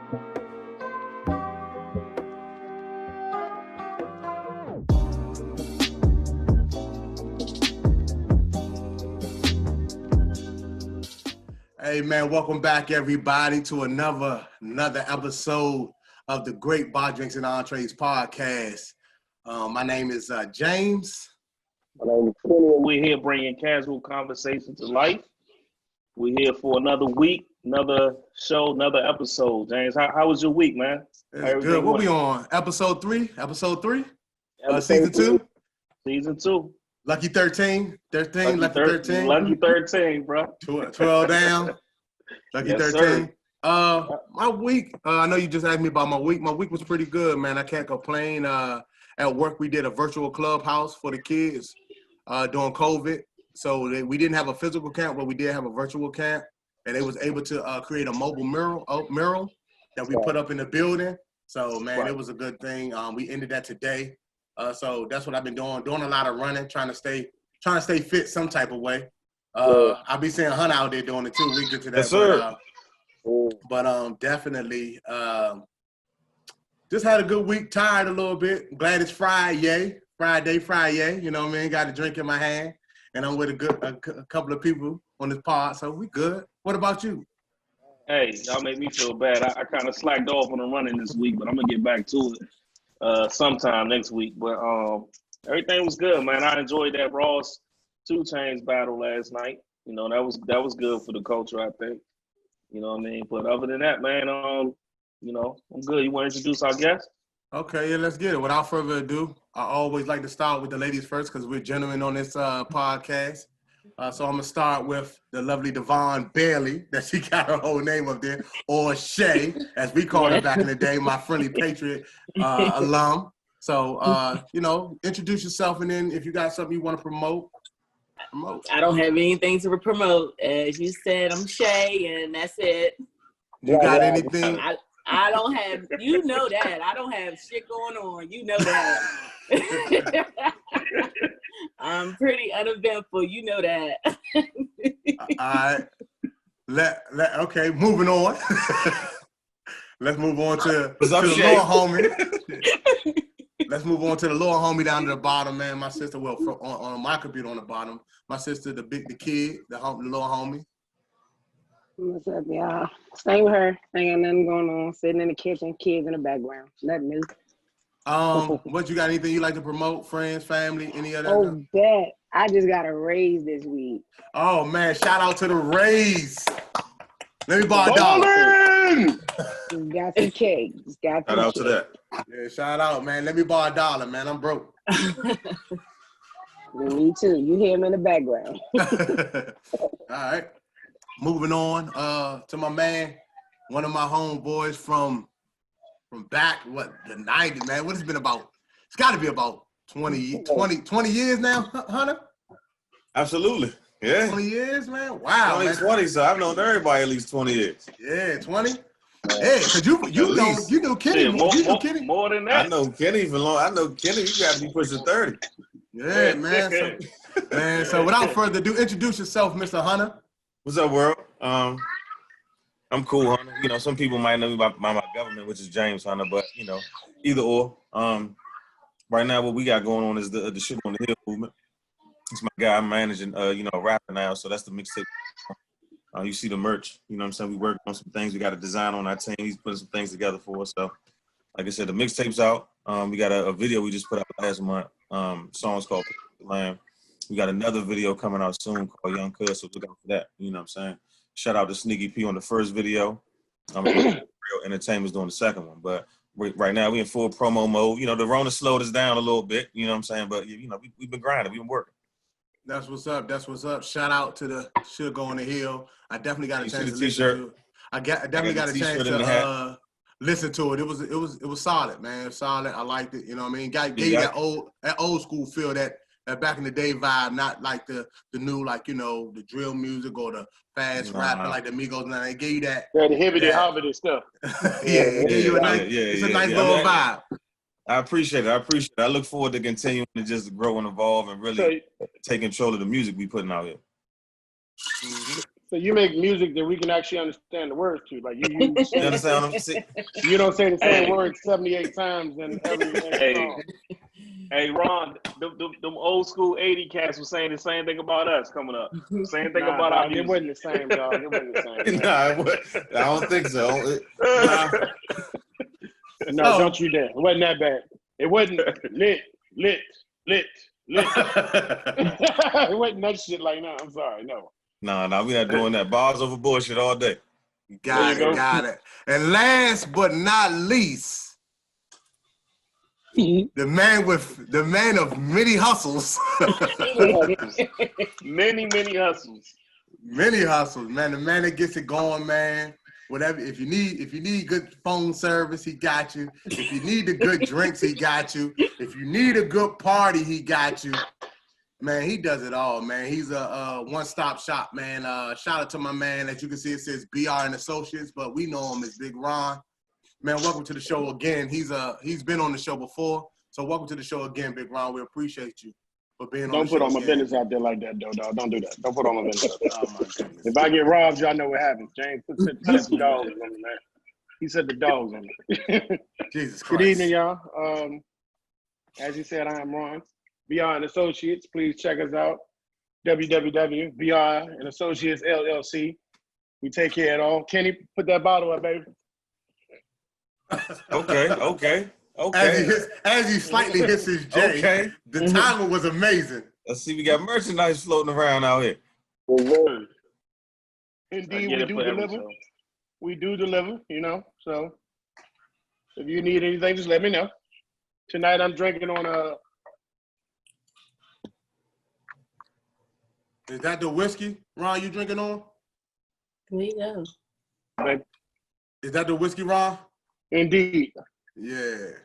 Hey man, welcome back everybody to another episode of the Great Drinks and Entrees podcast. My name is James. My name is Kenny, and we're here bringing casual conversation to life. We're here for another week, another show, another episode. James, how was your week, man? It's good. What we on? Episode three? Season 2? Season 2. Lucky 13? 13? Lucky 13? Lucky 13, bro. 12 down. Lucky Yes, 13. My week, I know you just asked me about my week. My week was pretty good, man. I can't complain. At work, we did a virtual clubhouse for the kids during COVID. So we didn't have a physical camp, but we did have a virtual camp. And they was able to create a mobile mural that we put up in the building. So, man, It was a good thing. We ended that today. So that's what I've been doing a lot of running, trying to stay fit some type of way. I'll be seeing Hunter out there doing it too. We get to that. Yes, sir. But definitely just had a good week, tired a little bit. Glad it's Friday. You know what I mean? Got a drink in my hand, and I'm with a couple of people on this pod, so we good. What about you? Hey, y'all made me feel bad. I kind of slacked off on the running this week, but I'm gonna get back to it sometime next week. But everything was good, man. I enjoyed that Ross 2 Chainz battle last night. You know, that was good for the culture, I think. You know what I mean? But other than that, man, you know, I'm good. You want to introduce our guest? Okay, yeah, let's get it. Without further ado, I always like to start with the ladies first because we're gentlemen on this podcast. So I'm going to start with the lovely Devon Bailey, that she got her whole name up there, or Shay, as we called her back in the day, my Friendly Patriot alum. So, you know, introduce yourself, and then if you got something you want to promote. I don't have anything to promote. As you said, I'm Shay, and that's it. You got anything? I don't have, you know that. I don't have shit going on. You know that. I'm pretty uneventful. You know that. All right. Okay, moving on. Let's move on to the little homie. Let's move on to the little homie down to the bottom, man. My sister, on my computer on the bottom. My sister, the kid, the little homie. What's up, y'all? Same with her. Ain't got nothing going on. Sitting in the kitchen, kids in the background. Nothing new. What you got? Anything you like to promote? Friends, family, any other? Oh, that. I just got a raise this week. Oh man, shout out to the Rays. Let me borrow a dollar. Just got some cake. Shout out to that. Yeah, shout out, man. Let me borrow a dollar, man. I'm broke. Me too. You hear him in the background. All right. Moving on to my man, one of my homeboys from back, the 90s, man. What has it been about? It's got to be about 20 years now, Hunter? Absolutely. Yeah. 20 years, man? Wow. 20, so I've known everybody at least 20 years. Yeah, 20? Yeah, because you knew Kenny. Yeah, more than that. I know Kenny for long. I know Kenny, you got to be pushing 30. Yeah, man. So without further ado, introduce yourself, Mr. Hunter. What's up, world? I'm cool, Hunter. You know, some people might know me by my government, which is James Hunter, but, you know, either or. Right now, what we got going on is the Shit on the Hill movement. It's my guy. I'm managing, a rapper now, so that's the mixtape. You see the merch. You know what I'm saying? We worked on some things. We got a design on our team. He's putting some things together for us. So, like I said, the mixtape's out. We got a video we just put out last month. Song's called Lamb. We got another video coming out soon called Young Cuz, so look out for that. You know what I'm saying? Shout out to Sneaky P on the first video. Real Entertainment's doing the second one. But right now, we in full promo mode. You know, the Rona slowed us down a little bit. You know what I'm saying? But, you know, we've been grinding. We've been working. That's what's up. Shout out to the Sugar on the Hill. I definitely got a chance to listen to it. I definitely got a chance to listen to it. It was solid, man. It was solid. I liked it. You know what I mean? Gave you that old school feel, that back in the day vibe, not like the new, like, you know, the drill music or the fast rap like the Migos. Now they gave you that. Yeah, the hibbity stuff. It gave you a nice little vibe. I appreciate it. I look forward to continuing to just grow and evolve and really take control of the music we putting out here. So you make music that we can actually understand the words to. Like you You understand what I'm saying? you don't say the same word 78 times in every Hey, song. hey, Ron, them old school 80 cats were saying the same thing about us coming up. Same thing about our Dog, music. it wasn't the same, dog. It wasn't the same. Man. I don't think so. No, don't you dare. It wasn't that bad. It wasn't lit. It wasn't that shit like no. I'm sorry, no. No, we're not doing that. Bars over bullshit all day. Got There you it, go. got it. And last but not least, the man of many hustles. Many hustles. Many hustles, man. The man that gets it going, man. Whatever. If you need good phone service, he got you. If you need the good drinks, he got you. If you need a good party, he got you. Man, he does it all, man. He's a one-stop shop, man. Shout out to my man. As you can see, it says BR and Associates, but we know him as Big Ron. Man, welcome to the show again. He's been on the show before, so welcome to the show again, Big Ron. We appreciate you for being on the show. Don't put all my again. business out there like that, though, dog. Don't do that. Don't put all my business out there. Oh my goodness. If I get robbed, y'all know what happens. James set the dogs on me, man. He said the dogs on me. Jesus Good Christ. evening, y'all. As you said, I am Ron. BR and Associates, please check us out. www.BR and Associates LLC. We take care of it all. Kenny, put that bottle up, baby. Okay. As he slightly hits his J, Okay. the timer was amazing. Let's see, we got merchandise floating around out here. Indeed, we do deliver. We do deliver, you know. So if you need anything, just let me know. Tonight I'm drinking on Is that the whiskey, Ron, you drinking on? There you go. Is that the whiskey, Ron? Indeed. Yeah.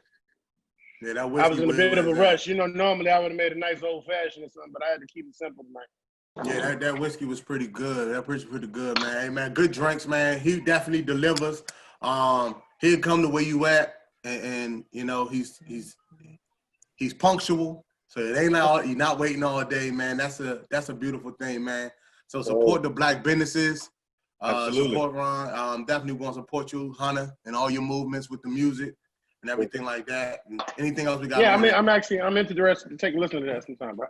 Yeah, that whiskey. I was in a bit of a rush. You know, normally I would have made a nice old fashioned or something, but I had to keep it simple tonight. Yeah, that whiskey was pretty good. That was pretty good, man. Hey, man, good drinks, man. He definitely delivers. He'll come to where you at, and you know he's punctual. So it ain't like you're not waiting all day, man. That's a beautiful thing, man. So support the black businesses. Absolutely. Support Ron. Definitely want to support you, Hunter, and all your movements with the music and everything like that. And anything else we got? Yeah, I'm interested to take a listen to that sometime, bro.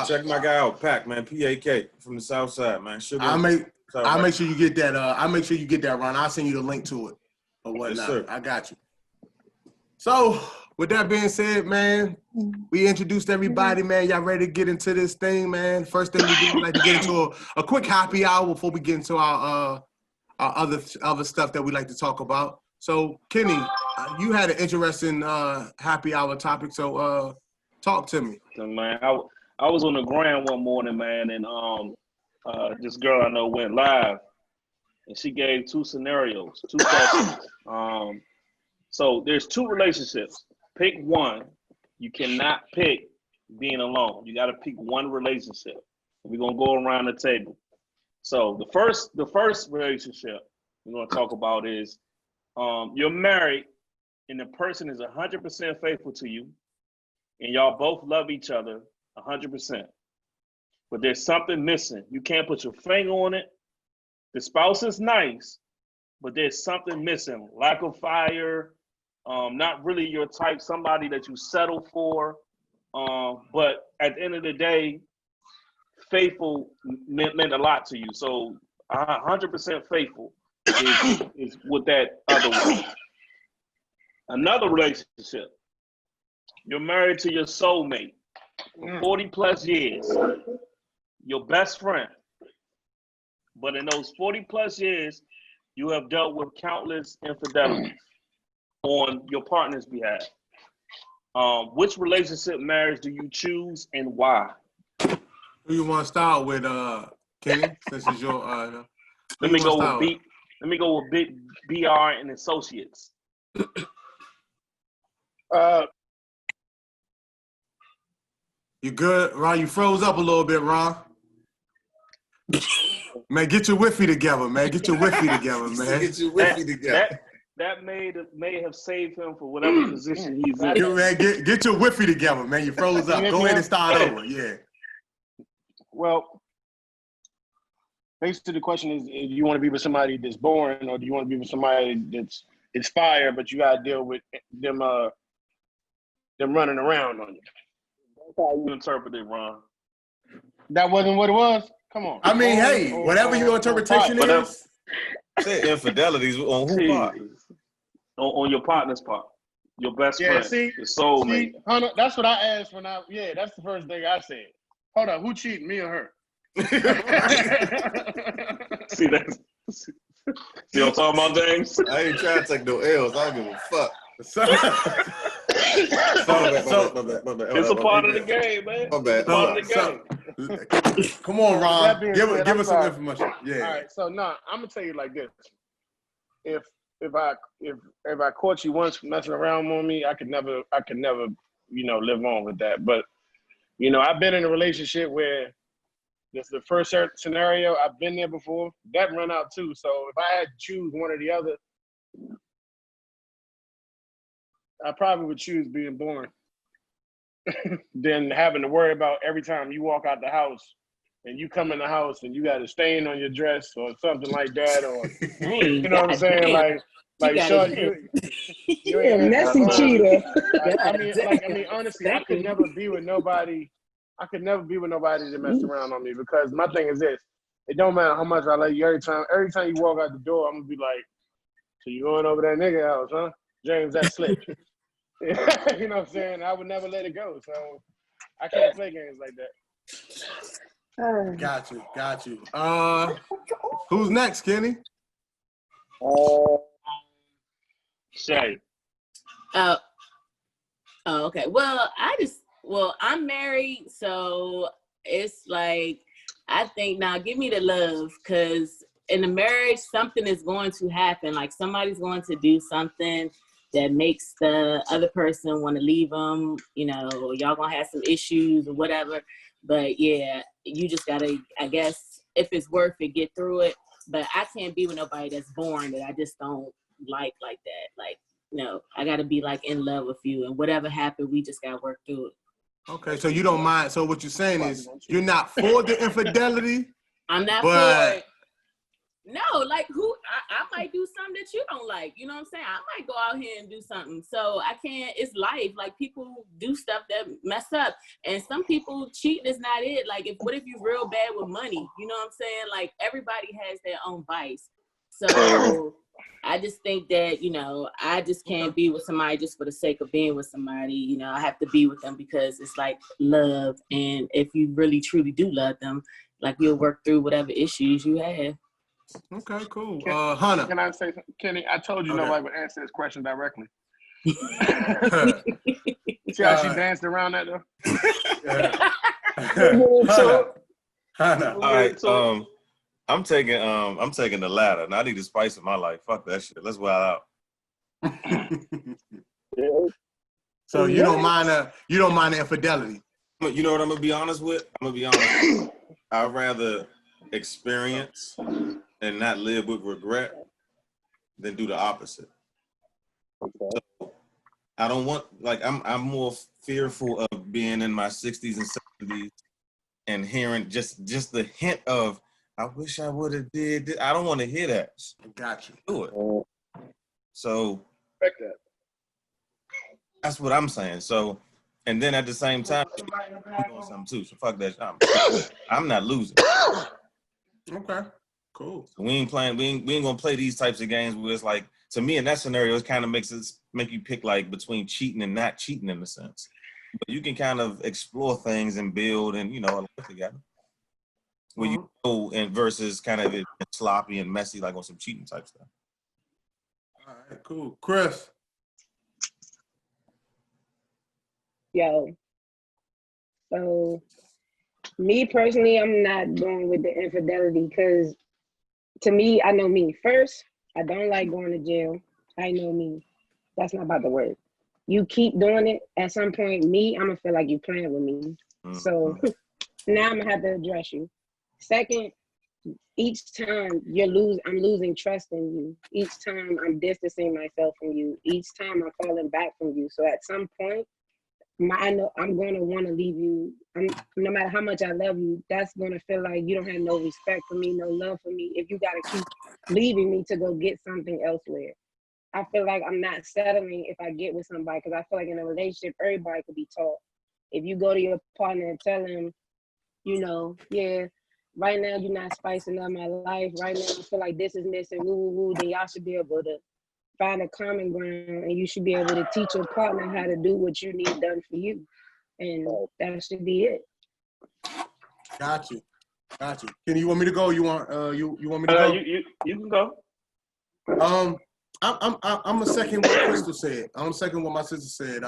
Check my guy out, Pac, man. PAK from the South Side, man. I'll make sure you get that. I'll make sure you get that, Ron. I'll send you the link to it or whatnot. Yes, sir. I got you. So with that being said, man, we introduced everybody, man. Y'all ready to get into this thing, man? First thing we do, we like to get into a quick happy hour before we get into our other stuff that we like to talk about. So Kenny, you had an interesting happy hour topic. So talk to me. So, man, I was on the ground one morning, man, and this girl I know went live, and she gave two scenarios, two questions. So there's two relationships. Pick one. You cannot pick being alone. You got to pick one relationship. We're gonna go around the table. So the first relationship we're gonna talk about is you're married, and the person is 100% faithful to you, and y'all both love each other 100%. But there's something missing. You can't put your finger on it. The spouse is nice, but there's something missing. Lack of fire, not really your type, somebody that you settle for. But at the end of the day, faithful meant a lot to you. So 100% faithful is what that other one. Another relationship. You're married to your soulmate for 40 plus years, your best friend. But in those 40 plus years, you have dealt with countless infidelities on your partner's behalf. Which relationship marriage do you choose and why? Who you want to start with, Kenny? Since it's your Let me go with Big BR and Associates. You good, Ron? You froze up a little bit, Ron. Man, get your whiffy together, man. Get your whiffy together, man. Get your whiffy together. That may have saved him for whatever position he's in. Man, get your whiffy together, man. You froze up. Go ahead and start over. Yeah. Well, basically the question is, do you want to be with somebody that's boring, or do you want to be with somebody that's fire, but you gotta deal with them running around on you? That's how you interpret it, Ron. That wasn't what it was. Come on. I mean, hey, whatever your interpretation is. Say infidelities on who part? On your partner's part. Your best friend. See, your soulmate. Hunter, that's what I asked when that's the first thing I said. Hold on, who cheating, me or her? See that? See what I'm talking about, James? I ain't trying to take no L's. I don't give a fuck. It's a part of the game, man. My bad. It's a part of the game. Come on, Ron. Give us some sorry. information. Yeah. All right, so I'm gonna tell you like this. If I caught you once messing around on me, I could never, live on with that. But, I've been in a relationship where this is the first scenario. I've been there before. That run out too. So if I had to choose one or the other, I probably would choose being born than having to worry about every time you walk out the house and you come in the house and you got a stain on your dress or something like that, or you know what I'm saying? Like Sean, you're a messy cheater. I mean, honestly, I could never be with nobody that messed around on me, because my thing is this: it don't matter how much I love you. Every time you walk out the door, I'm gonna be like, "So you going over that nigga house, huh, James? That slick." You know what I'm saying? I would never let it go, so I can't play games like that. Got you. Who's next, Kenny? Shay. Oh, okay. Well, I'm married, so it's like, I think now give me the love, because in a marriage, something is going to happen. Like somebody's going to do something that makes the other person want to leave them, y'all gonna have some issues or whatever. But yeah, you just gotta, I guess, if it's worth it, get through it. But I can't be with nobody that's boring that I just don't like that. Like, no, I gotta be like in love with you, and whatever happened, we just gotta work through it. Okay, so you don't mind. So what you're saying is you're not for the infidelity? I'm not for it. No, like I might do something that you don't like. You know what I'm saying? I might go out here and do something. So I can't, it's life. Like people do stuff that mess up. And some people, cheating is not it. Like what if you're real bad with money? You know what I'm saying? Like everybody has their own vice. So I just think that, I just can't be with somebody just for the sake of being with somebody. I have to be with them because it's like love. And if you really truly do love them, like you'll work through whatever issues you have. Okay, cool. Hunter. Can I say something? Kenny, I told you nobody would answer this question directly. See how she danced around that though? Hunter. All right. I'm taking the latter. And I need a spice in my life. Fuck that shit. Let's wild out. So you don't mind the infidelity. You know what I'm gonna be honest with? I'd rather experience and not live with regret than do the opposite. So I don't want, like, I'm more fearful of being in my 60s and 70s and hearing just the hint of, I wish I would have did this. I don't want to hear that. Got you. Do it. So that's what I'm saying. So, and then at the same time, I'm doing something too. So fuck that. I'm not losing. Okay. Cool. So we ain't gonna play these types of games where it's like, to me in that scenario, it kind of make you pick like between cheating and not cheating in a sense. But you can kind of explore things and build and, a life together. Where you go and versus kind of it sloppy and messy, like on some cheating type stuff. All right, cool. Chris. Yo. So me personally, I'm not going with the infidelity because to me, I know me. First, I don't like going to jail. I know me. That's not about the word. You keep doing it, at some point, I'm going to feel like you're playing with me. Mm-hmm. So now I'm going to have to address you. Second, each time I'm losing trust in you. Each time I'm distancing myself from you. Each time I'm falling back from you. So at some point, I know I'm going to want to leave you. No matter how much I love you, that's going to feel like you don't have no respect for me, no love for me. If you got to keep leaving me to go get something elsewhere, I feel like I'm not settling if I get with somebody, because I feel like in a relationship, everybody could be taught. If you go to your partner and tell him, yeah, right now you're not spicing up my life. Right now I feel like this is missing. Woo, woo, woo. Then y'all should be able to find a common ground, and you should be able to teach your partner how to do what you need done for you, and that should be it. Got you. Kenny, you want me to go? You want you want me to go? You can go. I'm a second what Crystal said. I'm a second what my sister said.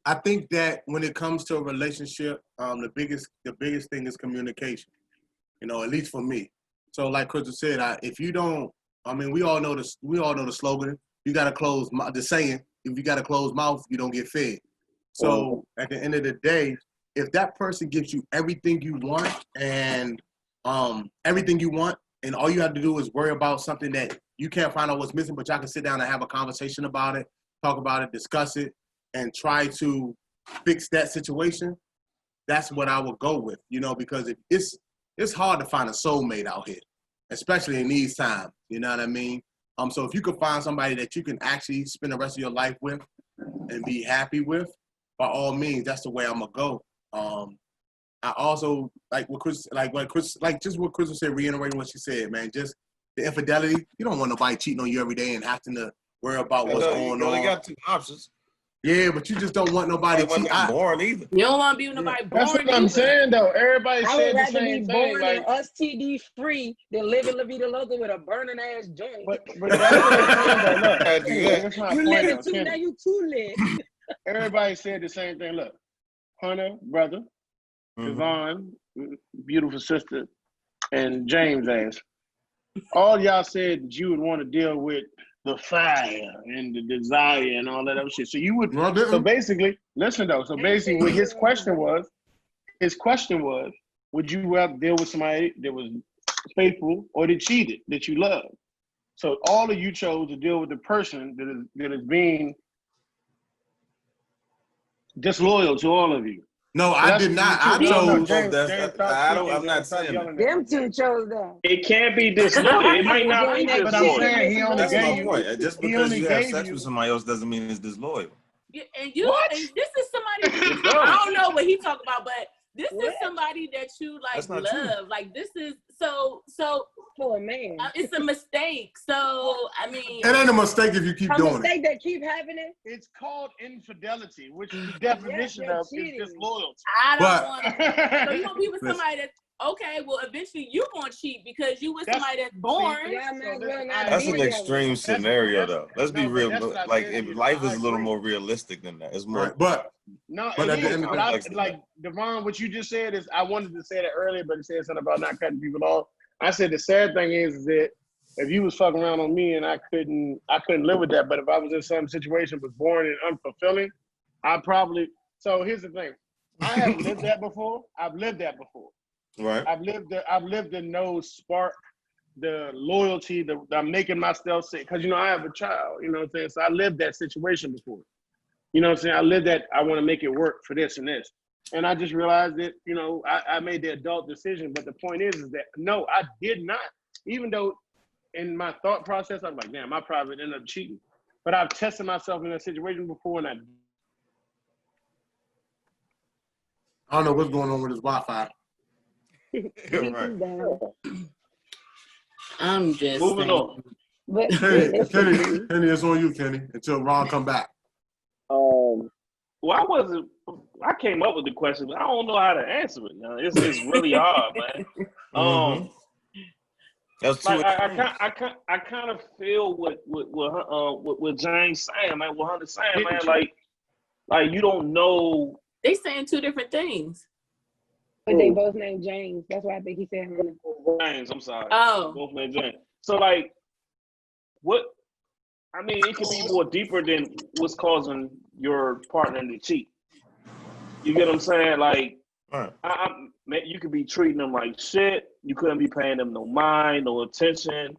I think that when it comes to a relationship, the biggest thing is communication. At least for me. So like Crystal said, if you don't, we all know the slogan. You got to close the saying. If you got a closed mouth, you don't get fed. So at the end of the day, if that person gives you everything you want and all you have to do is worry about something that you can't find out what's missing, but y'all can sit down and have a conversation about it, talk about it, discuss it, and try to fix that situation, that's what I would go with, because it's hard to find a soulmate out here, especially in these times, you know what I mean? So if you could find somebody that you can actually spend the rest of your life with and be happy with, by all means, that's the way I'm gonna go. I also what Crystal said, reiterating what she said, man, just the infidelity. You don't want nobody cheating on you every day and having to worry about what's going on. You only got two options. Yeah, but you just don't want nobody cheating. Boring either. You don't want to be with nobody boring. That's what I'm saying, though. Everybody said the same thing. I would rather be born and STD free than live in La Vida Loca with a burning ass joint. But that's what I'm saying, though. Look, that's my you point. living too, now you too lit. Everybody said the same thing. Look, Hunter, brother, Devon, beautiful sister, and James ass. All y'all said that you would want to deal with the fire and the desire and all that other shit. So you would. So basically, listen though. So basically, what his question was, would you rather deal with somebody that was faithful or that cheated, that you loved? So all of you chose to deal with the person that is being disloyal to all of you. No, I did not. I chose. I'm not saying that. Them two chose that. It can't be disloyal. It might not be But I'm disloyal. saying he only That's gave my you. point. Just because you have sex with somebody else doesn't mean it's disloyal. Yeah, and this is somebody. I don't know what he talking about, but this is somebody that you love. True. Like this is so for a man. It's a mistake. So I mean, it ain't a mistake if you keep doing it. A mistake that keep happening. It's called infidelity, which the definition of is disloyalty. I don't want to. So you gonna be with somebody that eventually you gonna cheat because you with somebody that's born. That's an extreme scenario, though. Let's be real. If life is a little more realistic than that, it's more. Right, but at the end of the day, like Devon, what you just said is, I wanted to say that earlier, but it said something about not cutting people off. I said the sad thing is that if you was fucking around on me and I couldn't live with that, but if I was in some situation was boring and unfulfilling, I probably. So here's the thing, I have lived that before. I've lived that before. Right. I've lived the no spark, the loyalty, I'm making myself sick because I have a child. You know what I'm saying? So I lived that situation before. You know what I'm saying? I lived that. I want to make it work for this and this. And I just realized that, I made the adult decision. But the point is that, no, I did not. Even though in my thought process, I was like, damn, I probably ended up cheating. But I've tested myself in a situation before, and I don't know what's going on with his Wi-Fi. Right. I'm just moving on. Kenny, it's on you, Kenny, until Ron come back. Well, I came up with the question, but I don't know how to answer it. It's really hard, man. That's I kind of feel what James saying, man. What Hunter saying, man. Like you don't know. They saying two different things. But they both named James. That's why I think he said Hunter. James, I'm sorry. Oh. Both named James. So what? I mean, it could be more deeper than what's causing your partner to cheat. You get what I'm saying? Like, right. You could be treating them like shit. You couldn't be paying them no mind, no attention.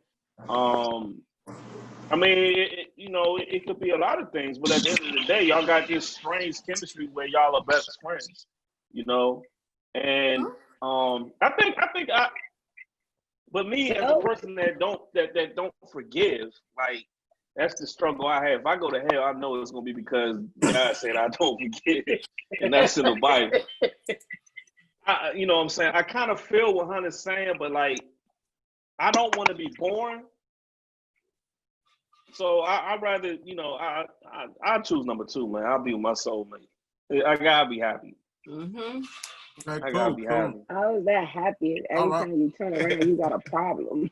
I mean, it could be a lot of things, but at the end of the day, y'all got this strange chemistry where y'all are best friends, and but me as a person that don't forgive, like that's the struggle I have. If I go to hell, I know it's gonna be because God said I don't forgive, and that's in the Bible. You know what I'm saying? I kind of feel what Hunter's saying, but like I don't want to be boring. So I'd rather, I choose number 2, man. I'll be with my soulmate. I gotta be happy. Okay, I gotta be happy. How is that happy? Every time you turn around, you got a problem.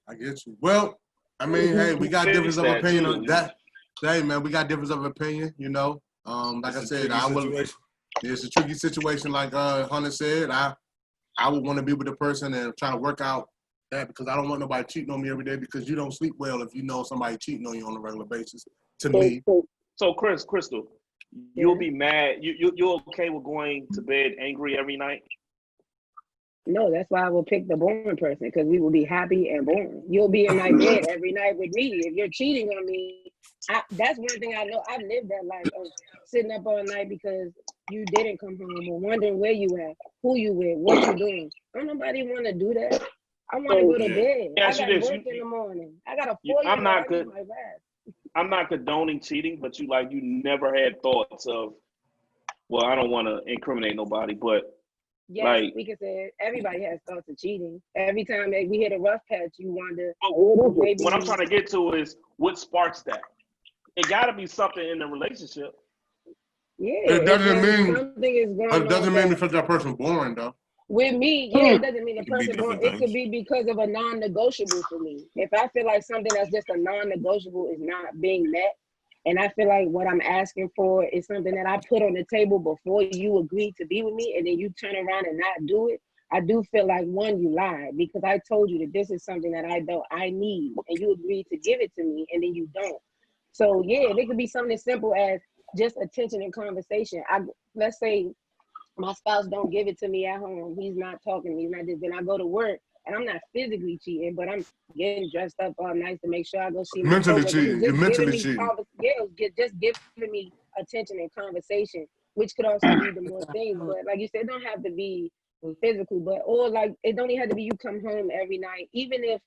I get you. Well, I mean, hey, we got difference of opinion on that. Hey, man, we got difference of opinion. Like I said, it's a tricky situation. Like Hunter said, I would want to be with the person and try to work out that because I don't want nobody cheating on me every day because you don't sleep well if you know somebody cheating on you on a regular basis. To me. So Crystal, you'll be mad. You're okay with going to bed angry every night? No, that's why I will pick the boring person because we will be happy and boring. You'll be in my bed every night with me. If you're cheating on me, that's one thing I know. I've lived that life of sitting up all night because you didn't come home or wondering where you at, who you with, what you doing. Don't nobody want to do that. I want to go to bed. I got work in the morning. I got a 4-year-old. I'm not condoning cheating, but you never had thoughts of, well, I don't want to incriminate nobody, but yes, we can say everybody has thoughts of cheating. Every time we hit a rough patch, you wonder. What I'm trying to get to is what sparks that. It got to be something in the relationship. Yeah, it doesn't mean something is going on. It doesn't mean because that person's boring though. With me, it doesn't mean the person boring. It could be because of a non-negotiable for me. If I feel like something that's just a non-negotiable is not being met, and I feel like what I'm asking for is something that I put on the table before you agree to be with me, and then you turn around and not do it, I do feel like, one, you lied because I told you that this is something that I need, and you agreed to give it to me, and then you don't. So yeah, it could be something as simple as just attention and conversation. Let's say my spouse don't give it to me at home. He's not talking to me. He's not this. Then I go to work and I'm not physically cheating, but I'm getting dressed up all nice to make sure I go see my mentally cheating. You're mentally cheating. Just giving me attention and conversation, which could also lead to more things. But like you said, it don't have to be physical, or like it don't even have to be you come home every night, even if.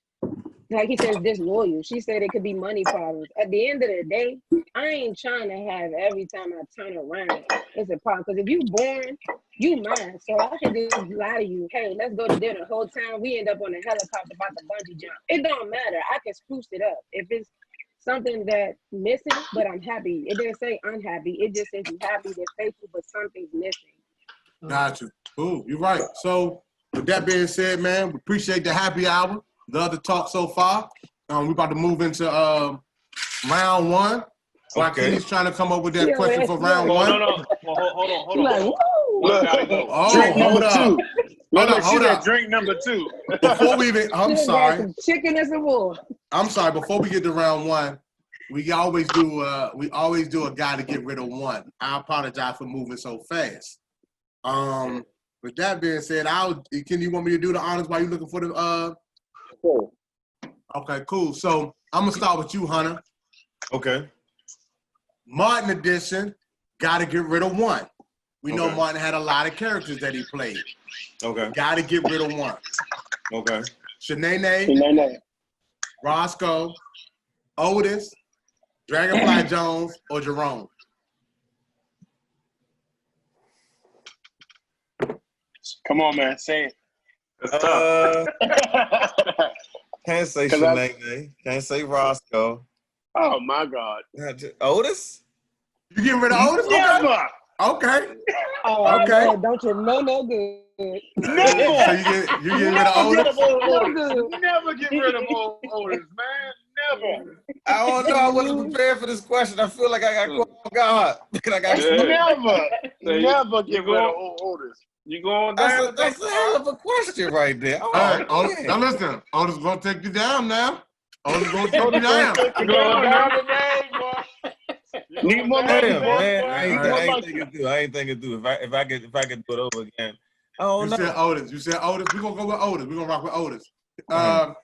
Like he says, disloyal. She said it could be money problems. At the end of the day, I ain't trying to have every time I turn around, it's a problem. Because if you born, you mine. So I can just lie to you. Hey, let's go to dinner. The whole time we end up on a helicopter about to bungee jump. It don't matter. I can spruce it up. If it's something that's missing, but I'm happy. It didn't say unhappy. It just says you happy, they're faithful, but something's missing. Got you. Cool. You're right. So with that being said, man, we appreciate the happy hour. Love the talk so far. We're about to move into round 1. So He's trying to come up with that question for round 1. No. Well, hold on. Like, Hold up. Hold up. Drink number 2. Before we even, I'm sorry. Some chicken and some more. I'm sorry. Before we get to round 1, we always do a guy to get rid of one. I apologize for moving so fast. With that being said, can you want me to do the honors while you're looking for the Cool. Okay, cool. So I'm gonna start with you, Hunter. Okay. Martin edition, gotta get rid of one. We know Martin had a lot of characters that he played. Okay. Gotta get rid of one. Okay. Shanae, Roscoe, Otis, Dragonfly Jones, or Jerome. Come on, man. Say it. Can't say Shanae. Can't say Roscoe. Oh my God. Otis? You getting rid of Otis? Never. Okay. Oh, okay. Man, don't you know no good. Never. So you getting rid of Otis? Never get rid of Otis, man. Never. I don't know. I wasn't prepared for this question. I feel like I got caught off guard. Never get rid of Otis. You going down? That's a hell of a question right there. Oh, all right, Otis, now listen. Otis gonna take you down now. Otis gonna take you down. You going down today, boy? Need more man. I ain't thinking through. If I could do it over again. Oh no. You said Otis. We're gonna go with Otis. We're gonna rock with Otis. Ron,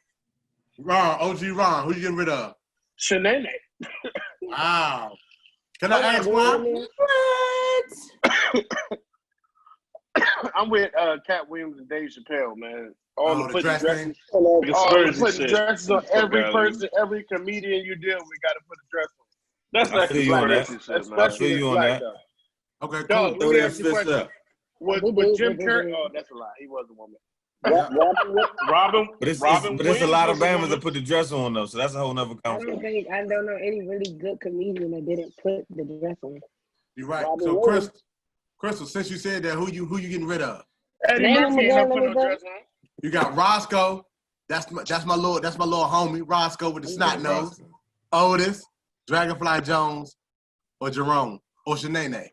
OG Ron, who you getting rid of? Shanae. Wow. Can I Hold on, ask boy, why? What? I'm with Cat Williams and Dave Chappelle, man. All Oh, the the putting dress dresses, thing? all the Conspiracy putting shit. dresses on every Okay. person, every comedian you deal with got to put a dress on. That's I that feel you on that. conspiracy shit, man. Especially feel you the on black that. though. Okay, Dog, cool. let Throw me that ask you a fist question. up. Was Jim Carrey? Oh, that's a lie. He was a woman. Robin, But it's Robin a lot Williams of was a Bama's woman. that put the dress on though, so that's a whole nother I conversation. don't know any really good comedian that didn't put the dress on. You're right. Robin So, Williams. Crystal, since you said that, who you getting rid of? Eddie Name Murphy him ain't again, no let put me no go. dress on. You got Roscoe. That's my little homie. Roscoe with the snot nose. Otis, Dragonfly Jones, or Jerome, or Shanae.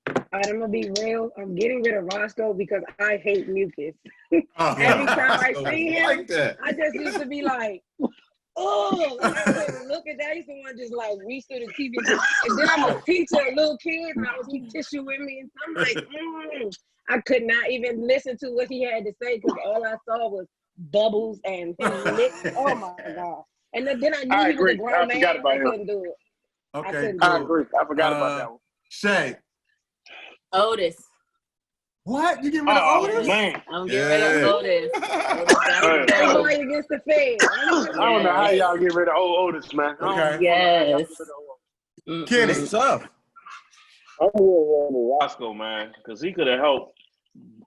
All right, I'm gonna be real. I'm getting rid of Roscoe because I hate mucus. Oh. Every time I see him, like that. I just used to be like, oh, like I couldn't look at that. I used to want to just like reach through the TV. And then I'm a teacher, a little kid, and I would keep tissue with me. And I'm like, I could not even listen to what he had to say because all I saw was bubbles and his lips. Oh my God. And then I knew I he was a agree. grown I man. forgot about I him. couldn't do it. Okay, I I cool. agree. I forgot about that one. Shay. Otis. What? You getting rid of Oh Otis? man, I'm getting rid of Otis. Otis got to I'm go. going against the Fed. I don't know how Yes. y'all get rid of old Otis, man. I don't Okay. know how y'all get rid Yes. of old Kenny. It's tough. Roscoe, man, because he could have helped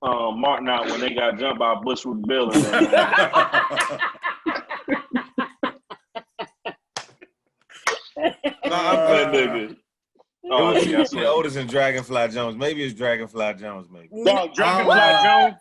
Martin out when they got jumped by Bushwick Bill and them, man. That nigga. Oh, It yeah, was Otis and Dragonfly Jones. Maybe it's Dragonfly Jones. Maybe. Dog, Dragonfly Jones.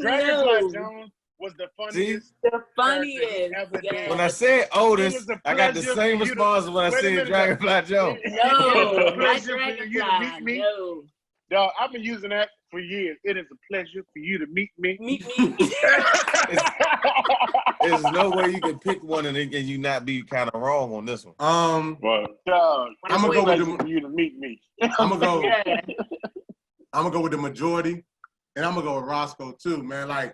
Dragonfly No. Jones was the funniest. The funniest. Ever did. When I Yes. said It Otis, was a I got the pleasure same for you to- response when I Wait a said minute, Dragonfly Jones. It No, was a not pleasure for you to Dragonfly. meet me. No. Dog, I've been using that for years. It is a pleasure for you to meet me. Meet me. There's no way you can pick one and you not be kind of wrong on this one. Right. Dog, I'm gonna go pleasure with for you to meet me. I'm gonna go. Yeah. I'm gonna go with the majority, and I'm gonna go with Roscoe too, man. Like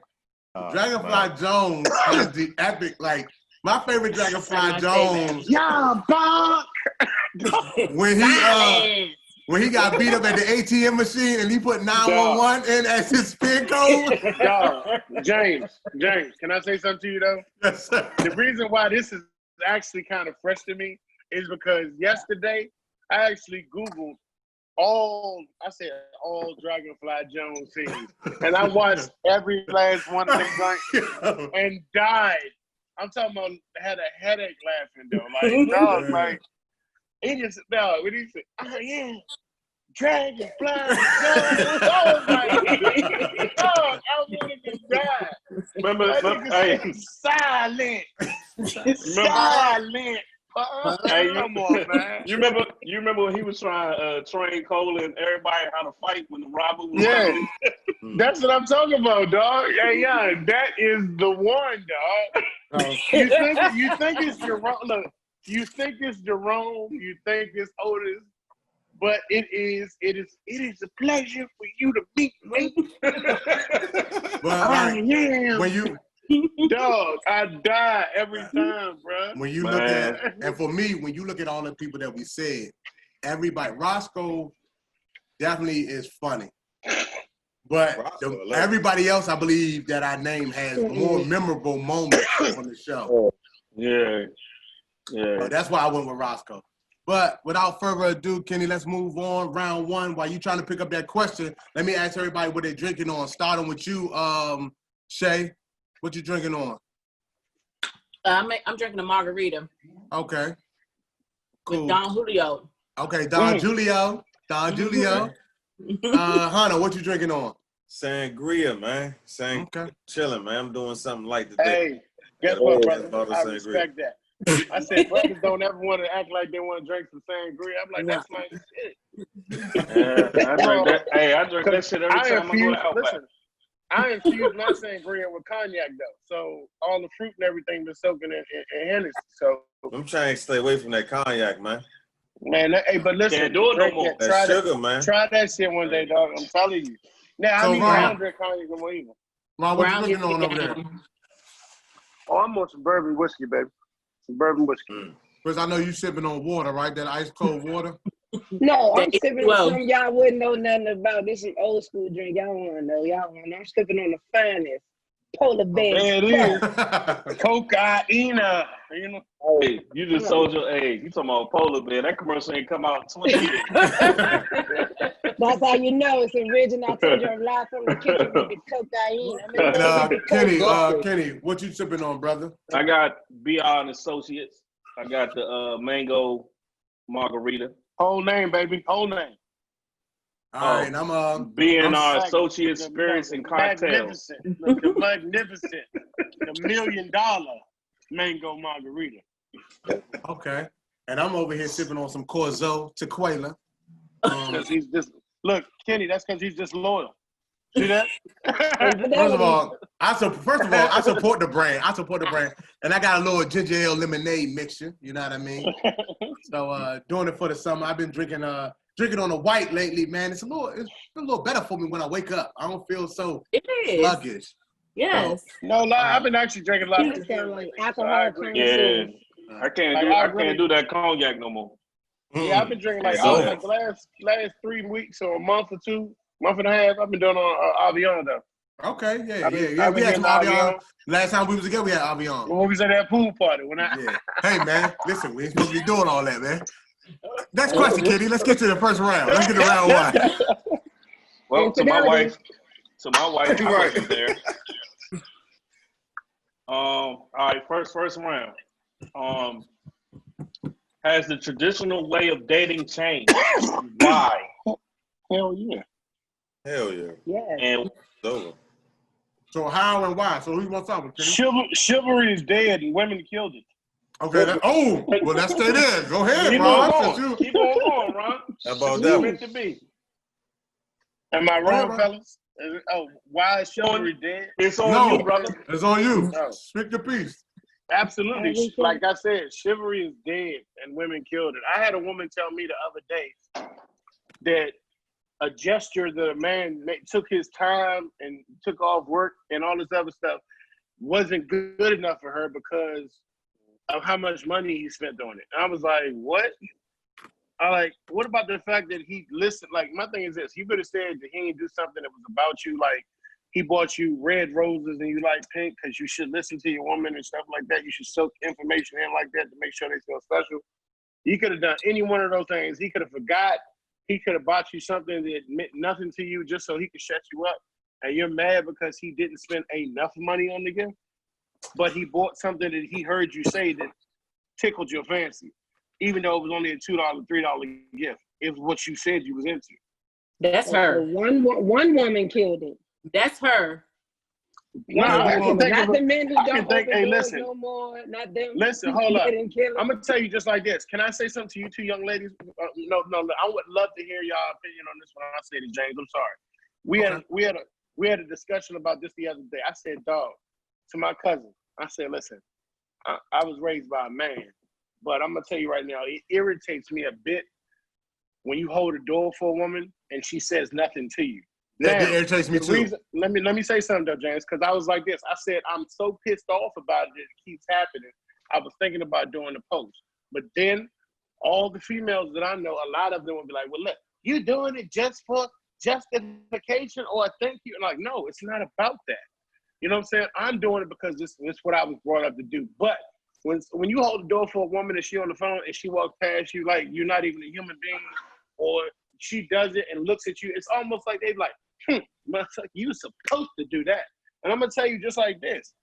Dragonfly Man. Jones has the epic. Like my favorite Dragonfly Jones Yeah, Bob. when he got beat up at the ATM machine and he put 911 in as his spin code. Dog, James, can I say something to you though? Yes, sir. The reason why this is actually kind of fresh to me is because yesterday I actually Googled all Dragonfly Jones scenes. And I watched every last one of them joints and died. I'm talking about had a headache laughing though. Like, dog, like, he just, dog, when he said, oh yeah, Dragonfly Jones. I was like, dog, I wanted to die. Remember, That nigga hey, said, silent. Silent. Hey, Come on, man. you remember when he was trying to train Cole and everybody how to fight when the robber was Yeah. coming? That's what I'm talking about, dog. Hey, yeah, that is the one, dog. You think it's Jerome? Look, you think it's Jerome? You think it's Otis? But it is a pleasure for you to meet me. But like, when you Dog, I die every time, bro. when you look at, and for me, when you look at all the people that we said, everybody, Roscoe definitely is funny. But everybody else, I believe, that I named has more memorable moments on the show. Yeah. So that's why I went with Roscoe. But without further ado, Kenny, let's move on. Round one. While you trying to pick up that question, let me ask everybody what they're drinking on. Starting with you, Shay. What you drinking on? I'm drinking a margarita. Okay. Cool. With Don Julio. Okay, Don Julio. Don Julio. Hunter, what you drinking on? Sangria, man. Okay. Chilling, man. I'm doing something light today. Hey, guess what, brother? I respect that. I said, brothers don't ever want to act like they want to drink some sangria. I'm like, that's my shit. Yeah, I drink that. Hey, I drink that shit every time I go to Outback. Listen, I infused my sangria with cognac though, so all the fruit and everything was soaking in Hennessy. So I'm trying to stay away from that cognac, man. man, hey, but listen, Can't do it no more. That sugar, man. Try that shit one day, dog. I'm telling you. Now, So, I Ron, don't drink cognac no more either. Ron, what you drinking on over there? Oh, I'm on some bourbon whiskey, baby. Some bourbon whiskey. Chris, I know you sipping on water, right? That ice cold water. No, I'm That sipping H2O. on something y'all wouldn't know nothing about. This is old school drink. Y'all want to know. Y'all want to know. I'm sipping on the finest polar bear. There it is. Cocaina. You know. Hey, you just sold your age. You talking about polar bear? That commercial ain't come out in 20 years. That's how you know it's original. I told you I'm live from the kitchen with the cocaine. I'm in there with the Kenny, what you sipping on, brother? I got BR and Associates. I got the mango margarita. Whole name, baby. Whole name. All right, I'm B&R Associates Spirits and Cocktails. The magnificent, the $1 million mango margarita. okay, and I'm over here sipping on some Corzo Tequila. Because he's just look, Kenny. That's because he's just loyal. See that? First of all, I support the brand. And I got a little ginger ale lemonade mixture. You know what I mean? So doing it for the summer. I've been drinking on the white lately, man. It's a little better for me when I wake up. I don't feel so sluggish. Yes. No lie, I've been actually drinking a lot of alcohol. Yeah, I can't do that cognac no more. Yeah, I've been drinking the last 3 weeks or a month or 2, month and a half. I've been doing on Avion though. Okay, yeah. We had some Avion. Last time we was together, we had Avion. When we was at that pool party. Hey man, listen, we ain't supposed to be doing all that, man. Next question, Kitty. Let's get to the first round. Let's get to round one. Well, to my wife, I wasn't there. All right, first round. Has the traditional way of dating changed? Why? Hell yeah. Yeah. And It's over. So how and why? So who you want to talk about, Kenny? Chivalry is dead and women killed it. Okay. Let's stay there. Go ahead, keep Ron. on going, Ron. How about It's that meant one? to be. Am I wrong, Ron. fellas? Why is chivalry dead? It's on you, brother. It's on you. No. Speak your piece. Absolutely. Like I said, chivalry is dead and women killed it. I had a woman tell me the other day that a gesture that a man took his time and took off work and all this other stuff wasn't good enough for her because of how much money he spent on it. And I was like, what? What about the fact that he listened? Like, my thing is this. He could have said that he didn't do something that was about you. Like, he bought you red roses and you like pink because you should listen to your woman and stuff like that. You should soak information in like that to make sure they feel special. He could have done any one of those things. He could have forgot. He could have bought you something that meant nothing to you just so he could shut you up. And you're mad because he didn't spend enough money on the gift. But he bought something that he heard you say that tickled your fancy, even though it was only a $2, $3 gift. It was what you said you was into. That's her. One woman killed it. That's her. Not the men who don't open doors listen. no more. Not them. Listen, hold up. I'm I'm gonna tell you just like this. Can I say something to you two young ladies? No. I would love to hear y'all opinion on this one. I say to James, I'm sorry. We had a discussion about this the other day. I said, dog, to my cousin. I said, listen, I was raised by a man, but I'm gonna tell you right now, it irritates me a bit when you hold a door for a woman and she says nothing to you. That irritates me too. Let me say something though, James, because I was like this. I said I'm so pissed off about it. It keeps happening. I was thinking about doing the post, but then all the females that I know, a lot of them would be like, "Well, look, you doing it just for justification or a thank you?" And like, no, it's not about that. You know what I'm saying? I'm doing it because this is what I was brought up to do. But when you hold the door for a woman and she on the phone and she walks past you like you're not even a human being, or she does it and looks at you, it's almost like they like, you supposed to do that. And I'm gonna tell you just like this.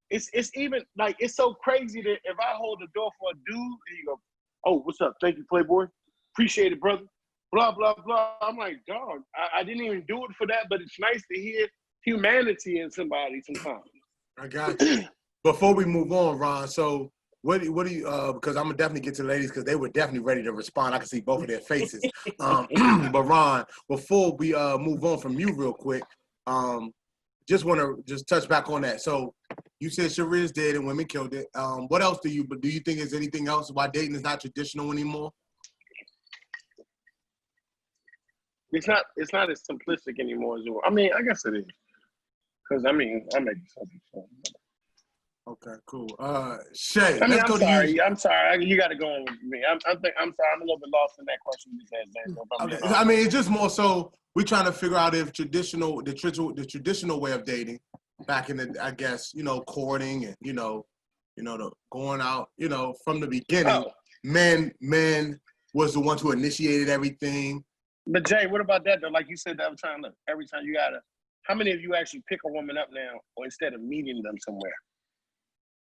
It's even like it's so crazy that if I hold the door for a dude and you go, "Oh, what's up? Thank you, Playboy. Appreciate it, brother." Blah blah blah. I'm like, dog, I didn't even do it for that, but it's nice to hear humanity in somebody sometimes. I got you. Before we move on, Ron, so what do you because I'm gonna definitely get to the ladies because they were definitely ready to respond. I can see both of their faces. But Ron, before we move on from you real quick, just want to touch back on that. So you said Sharia is dead and women killed it. What else do you think is anything else why dating is not traditional anymore? It's not as simplistic anymore as it was. I mean, I guess it is. Because I mean, I make something. Okay, cool. Shay, I mean, let's go to you. I'm sorry. You got to go on with me. I'm sorry. I'm a little bit lost in that question you said, Daniel. If I'm being Okay. I honest. mean, it's just more so we're trying to figure out if the traditional way of dating back in the, I guess, courting and the going out, from the beginning, Oh, men was the ones who initiated everything. but Jay, what about that though? Like you said the other time, look, every time you gotta. How many of you actually pick a woman up now, or instead of meeting them somewhere?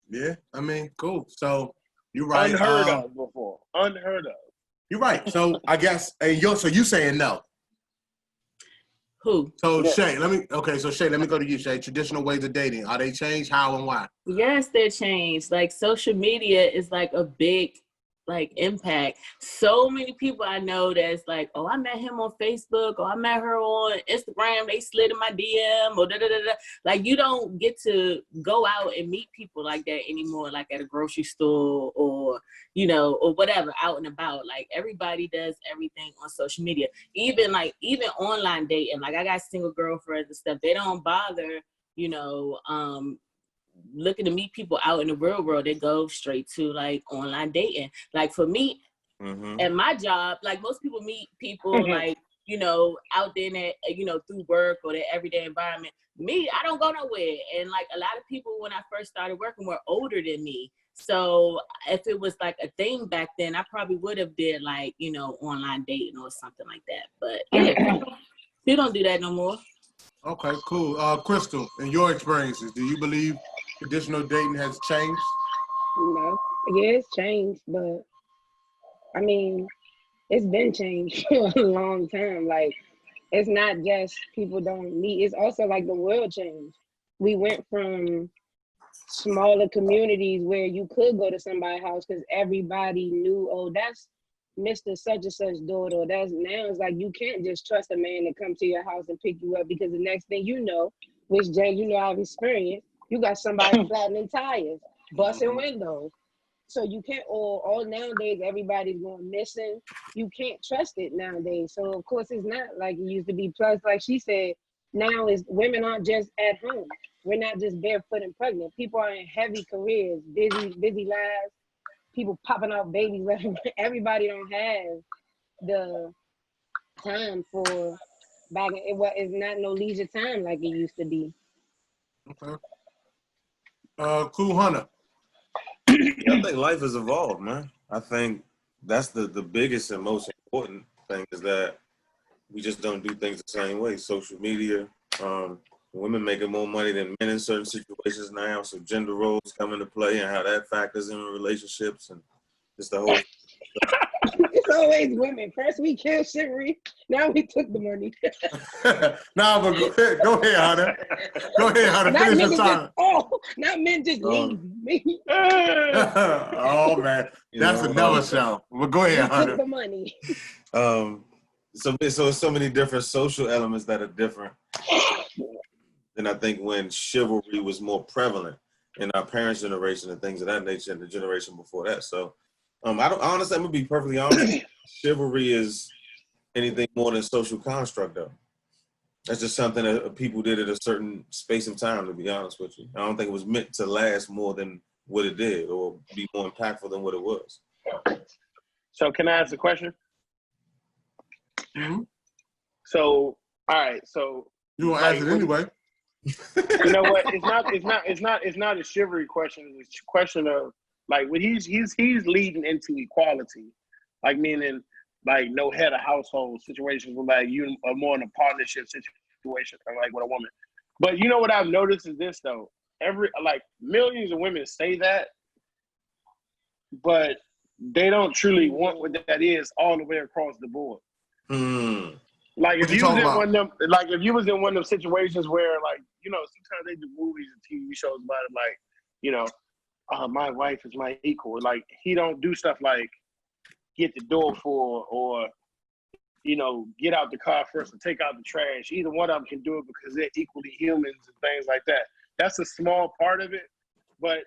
Yeah, I mean, cool. So you're right. Unheard of before. Unheard of. You're right. So I guess, so you saying no. Who? So Yeah. Shay, let me go to you, Shay. Traditional ways of dating, are they changed? How and why? Yes, they're changed. Like social media is like a big impact. So many people I know that's like, oh, I met him on Facebook, or I met her on Instagram, they slid in my DM, or da-da-da-da. Like, you don't get to go out and meet people like that anymore, like at a grocery store or or whatever, out and about. Like, everybody does everything on social media. Even online dating. Like, I got single girlfriends and stuff. They don't bother, looking to meet people out in the real world. They go straight to like online dating. Like for me, at my job, like most people meet people like, out there that, through work or their everyday environment. Me, I don't go nowhere. And like a lot of people when I first started working were older than me. So if it was like a thing back then, I probably would have did like, online dating or something like that. But yeah, you don't do that no more. Okay, cool. Crystal, in your experiences, do you believe traditional dating has changed? No, yeah, it's changed, but I mean, it's been changed for a long time. Like, it's not just people don't meet. It's also like the world changed. We went from smaller communities where you could go to somebody's house because everybody knew, oh, that's Mr. Such and Such daughter. Or that's now it's like you can't just trust a man to come to your house and pick you up because the next thing you know, which Jay, I've experienced, you got somebody flattening tires, busting windows. So you can't, all nowadays, everybody's going missing. You can't trust it nowadays. So of course it's not like it used to be. Plus, like she said, now is women aren't just at home. We're not just barefoot and pregnant. People are in heavy careers, busy lives, people popping out babies. Everybody don't have the time for back. It's not no leisure time like it used to be. Okay. Cool Hunter. Yeah, I think life has evolved, man. I think that's the biggest and most important thing is that we just don't do things the same way. Social media, women making more money than men in certain situations now, so gender roles come into play and how that factors in relationships and just the whole. It's always women. First we killed chivalry, now we took the money. Nah, but go ahead, Hunter. Go ahead, Hunter. Not Finish your niggas time. not men just leave me. Oh man, that's another show. Well, go ahead, We Hunter. took the money. So it's so many different social elements that are different. And I think when chivalry was more prevalent in our parents' generation and things of that nature, and the generation before that. So, I'm gonna be perfectly honest. Chivalry is anything more than social construct, though. That's just something that people did at a certain space and time. To be honest with you, I don't think it was meant to last more than what it did, or be more impactful than what it was. So can I ask a question? Mm-hmm. So, all right. So You gonna ask it anyway? You know what? It's not a chivalry question. It's a question of like when he's leading into equality, like meaning like no head of household situations where like you are more in a partnership situation, like with a woman. But you know what I've noticed is this though. Millions of women say that, but they don't truly want what that is all the way across the board. Like if you was in one of them, if you was in one of them situations where sometimes they do movies and TV shows about it, my wife is my equal. Like he don't do stuff like get the door for or get out the car first and take out the trash. Either one of them can do it because they're equally humans and things like that. That's a small part of it, but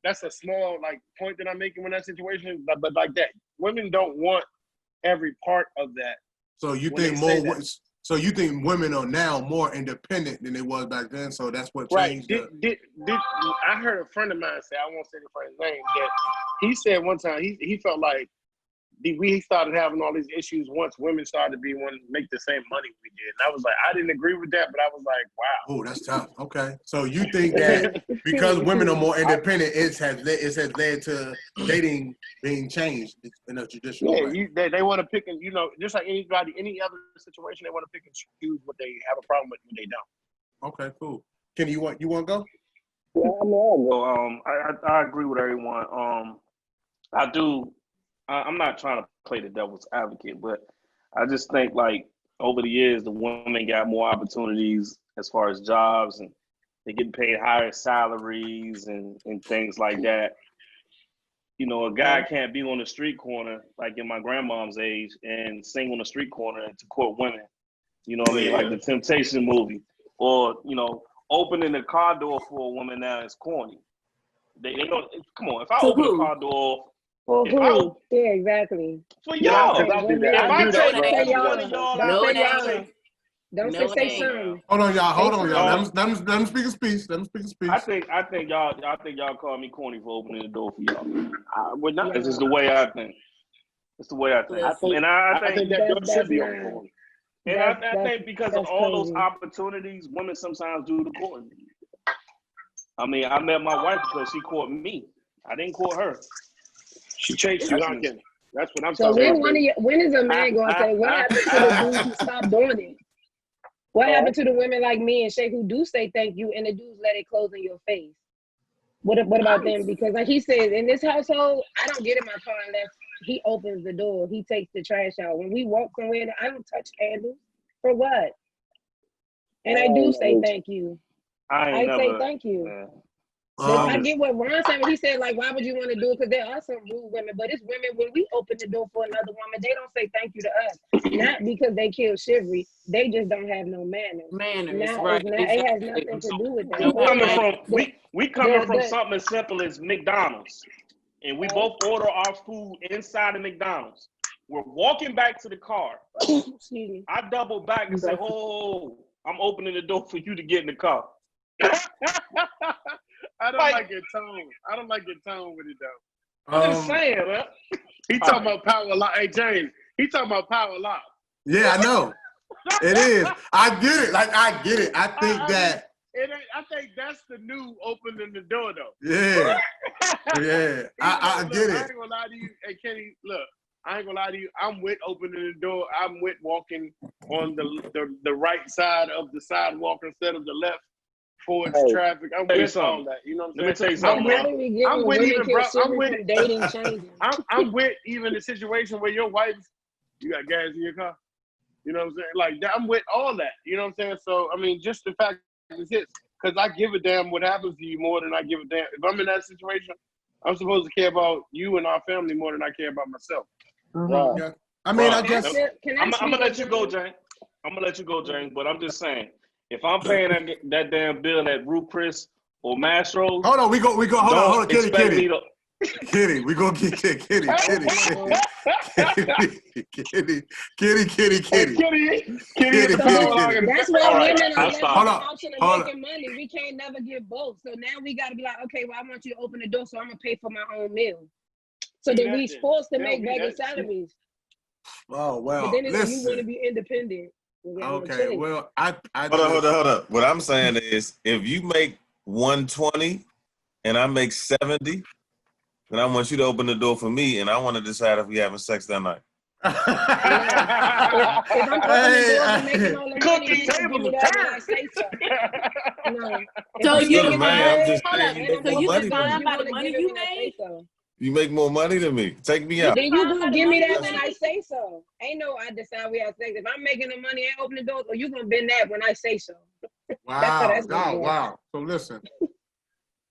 that's a small point that I'm making in that situation. But like that, women don't want every part of that. So you think more? So you think women are now more independent than they was back then? So that's what Right. changed. Did I heard a friend of mine say, I won't say the friend's name, that he said one time he felt like we started having all these issues once women started to be wanting to make the same money we did. And I was like, I didn't agree with that, but I was like, wow. Oh, that's tough. Okay. So you think that because women are more independent, it has led to dating being changed in a traditional way. They want to pick and, just like anybody, any other situation, they want to pick and choose what they have a problem with when they don't. Okay, cool. Kenny, you want to go? Yeah, I'm all I agree with everyone. I'm not trying to play the devil's advocate, but I just think like over the years, the women got more opportunities as far as jobs, and they're getting paid higher salaries and things like that. A guy can't be on the street corner like in my grandmom's age and sing on the street corner and to court women. You know what I mean? Like the Temptation movie, or opening the car door for a woman now is corny. They don't. Come on, if I open the car door. For who? Yeah, exactly. For y'all. If I take one of y'all out, don't say something. Hold on, y'all. Let me speak a speech. I think y'all call me corny for opening the door for y'all. We're not. This is the way I think. It's the way I think. I think that door should be open. And I think because of all those opportunities, women sometimes do the courting. I mean, I met my wife because she courted me. I didn't court her. She chased you. That's what I'm so talking about. When is a man going to say, what happened to the dudes who stopped doing it? What happened to the women like me and Shay who do say thank you and the dudes let it close in your face? What about them? Because like he said, in this household, I don't get in my car unless he opens the door. He takes the trash out. When we walk somewhere, I don't touch handles. For what? And I do say thank you. I say thank you. I get what Ron said when he said, like, why would you want to do it? Because there are some rude women, but it's women, when we open the door for another woman, they don't say thank you to us. Not because they kill chivalry. They just don't have no manners. Right. It has nothing to do with that. We coming from something as simple as McDonald's. And we both order our food inside of McDonald's. We're walking back to the car. I double back and say, oh, I'm opening the door for you to get in the car. I don't like your tone. I don't like your tone with it though. I'm just saying, man. He talking about power lock. Hey James, he talking about power lock. Yeah, I know. It is. I get it. I get it. I think that. I think that's the new opening the door though. Yeah. Yeah. I get it. I ain't gonna lie to you. Hey Kenny, look. I ain't gonna lie to you. I'm with opening the door. I'm with walking on the right side of the sidewalk instead of the left. Towards traffic. I'm with all that. You know what I'm saying? Let me tell you something. I'm with even, bro. I'm with even the situation where your wife, you got gas in your car. You know what I'm saying? Like that, I'm with all that. You know what I'm saying? So I mean, just the fact is this, because I give a damn what happens to you more than I give a damn. If I'm in that situation, I'm supposed to care about you and our family more than I care about myself. Mm-hmm. Yeah. I mean, I guess I'm gonna let you go, James. But I'm just saying. If I'm paying that damn bill at Root Chris or Mastro's, hold on, we go. Hold on, Kitty. Kitty, we gonna get Kitty. Kitty. That's why women are hold on. Making money. We can't never get both. So now we gotta be like, okay, well, I want you to open the door, so I'm gonna pay for my own meal. So then we forced to make better salaries. Oh well. But then you want to be independent. Okay, well, I hold up. What I'm saying is, if you make 120 and I make 70, then I want you to open the door for me, and I want to decide if we having sex that night. If I'm opening the door and making all the money, you give me that when I say so. No. So you I'm just saying, you decide by the money you made? You make more money than me. Take me out. Then you gonna give me that when I say so. Ain't no I decide we have sex. If I'm making the money and open the door, or you gonna bend that when I say so. Wow. So listen,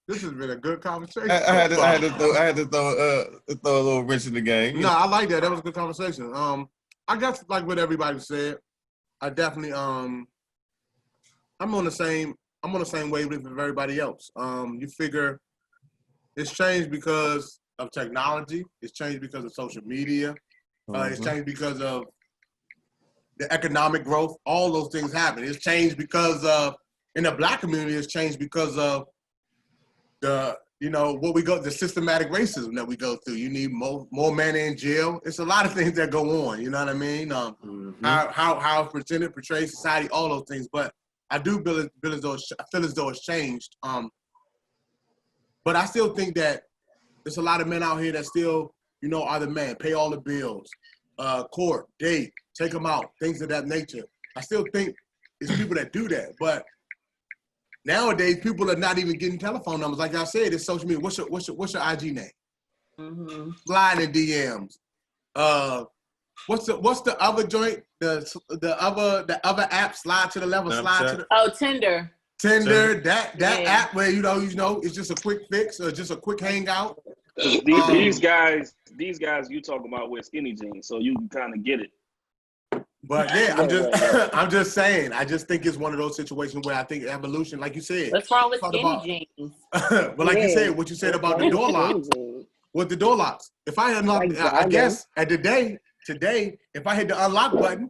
this has been a good conversation. I had to throw a little wrench in the game. No, I like that. That was a good conversation. I guess like what everybody said, I definitely I'm on the same wavelength with everybody else. You figure it's changed because of technology. It's changed because of social media. It's changed because of the economic growth, all those things happen. It's changed because of, in the Black community, it's changed because of the, the systematic racism that we go through. You need more men in jail. It's a lot of things that go on, you know what I mean? How it's presented, portrayed, society, all those things. But I do feel as though it's changed. But I still think that there's a lot of men out here that still, are the man, pay all the bills, court, date, take them out, things of that nature. I still think it's people that do that. But nowadays, people are not even getting telephone numbers. Like I said, it's social media. What's your IG name? Mm-hmm. Slide in DMs. What's the other joint? The other app, slide to the level, slide to the. Oh, Tinder. Tinder, that app where it's just a quick fix or just a quick hangout. These guys you talking about wear skinny jeans, so you can kind of get it. But yeah, I'm just saying. I just think it's one of those situations where I think evolution, like you said. What's wrong with skinny jeans? But like you said, what you said about the door locks. With the door locks, if I unlock, I guess today, if I hit the unlock button,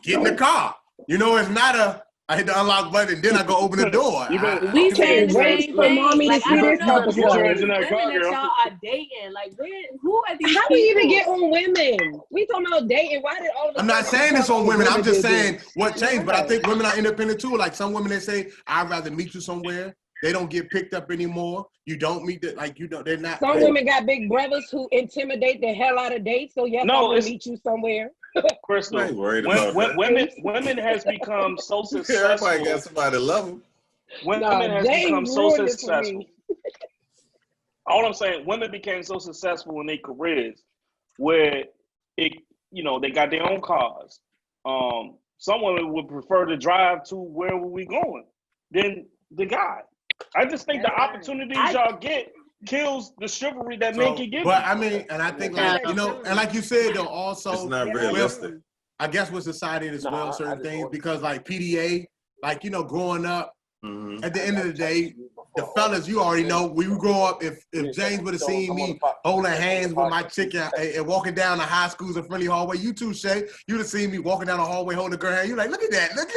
get in the car. It's not I hit the unlock button, then I go open the door. We saying the same thing. Like, I don't know Get your ass in that car, women that girl. y'all are dating. Like, who are these How people? we even get on women? We talking about dating. Why did all of a I'm not sudden saying this on women. I'm just saying this? what changed. But I think women are independent too. Like some women, they say, I'd rather meet you somewhere. They don't get picked up anymore. You don't meet they're not. Some women got big brothers who intimidate the hell out of dates. So yes, I will meet you somewhere. Crystal, worried about that. women has become so Yeah, successful. everybody got somebody to love them. Women has James become so ruined this for successful. me. All I'm saying, women became so successful in their careers where they got their own cars. Some women would prefer to drive to wherever we going than the guy. I just think the opportunities y'all get kills the chivalry that men can give. But I mean, and I think and like you said though, also It's not realistic. I guess with society as well, certain things because like PDA, growing up. Mm-hmm. At the end of the day, the fellas, you already know, we would grow up, if James would have seen me holding hands with my chick and walking down the high school's a friendly hallway, you too, Shay, you'd have seen me walking down the hallway holding a girl hand. You're like, look at that, what's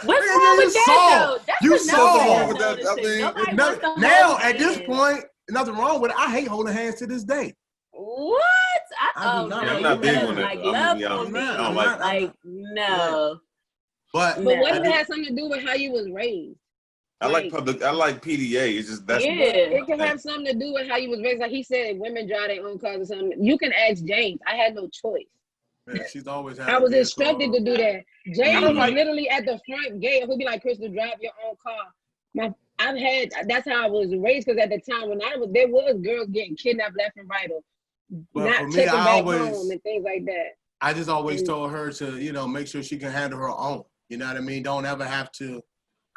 wrong with that, though? You saw. With that. I mean, now, at this point, nothing wrong with it. I hate holding hands to this day. What? I'm not big on it. I'm like, no. But what if it has something to do with how you was raised? I like PDA. It's just it can have something to do with how you was raised. Like he said, women drive their own cars or something. You can ask James. I had no choice. Man, she's always had I was instructed to do that. James was like, literally at the front gate. He'll be like, Crystal, drive your own car. That's how I was raised, because at the time when there was girls getting kidnapped left and right, or not taken back home and things like that. I just always told her to, make sure she can handle her own. You know what I mean? Don't ever have to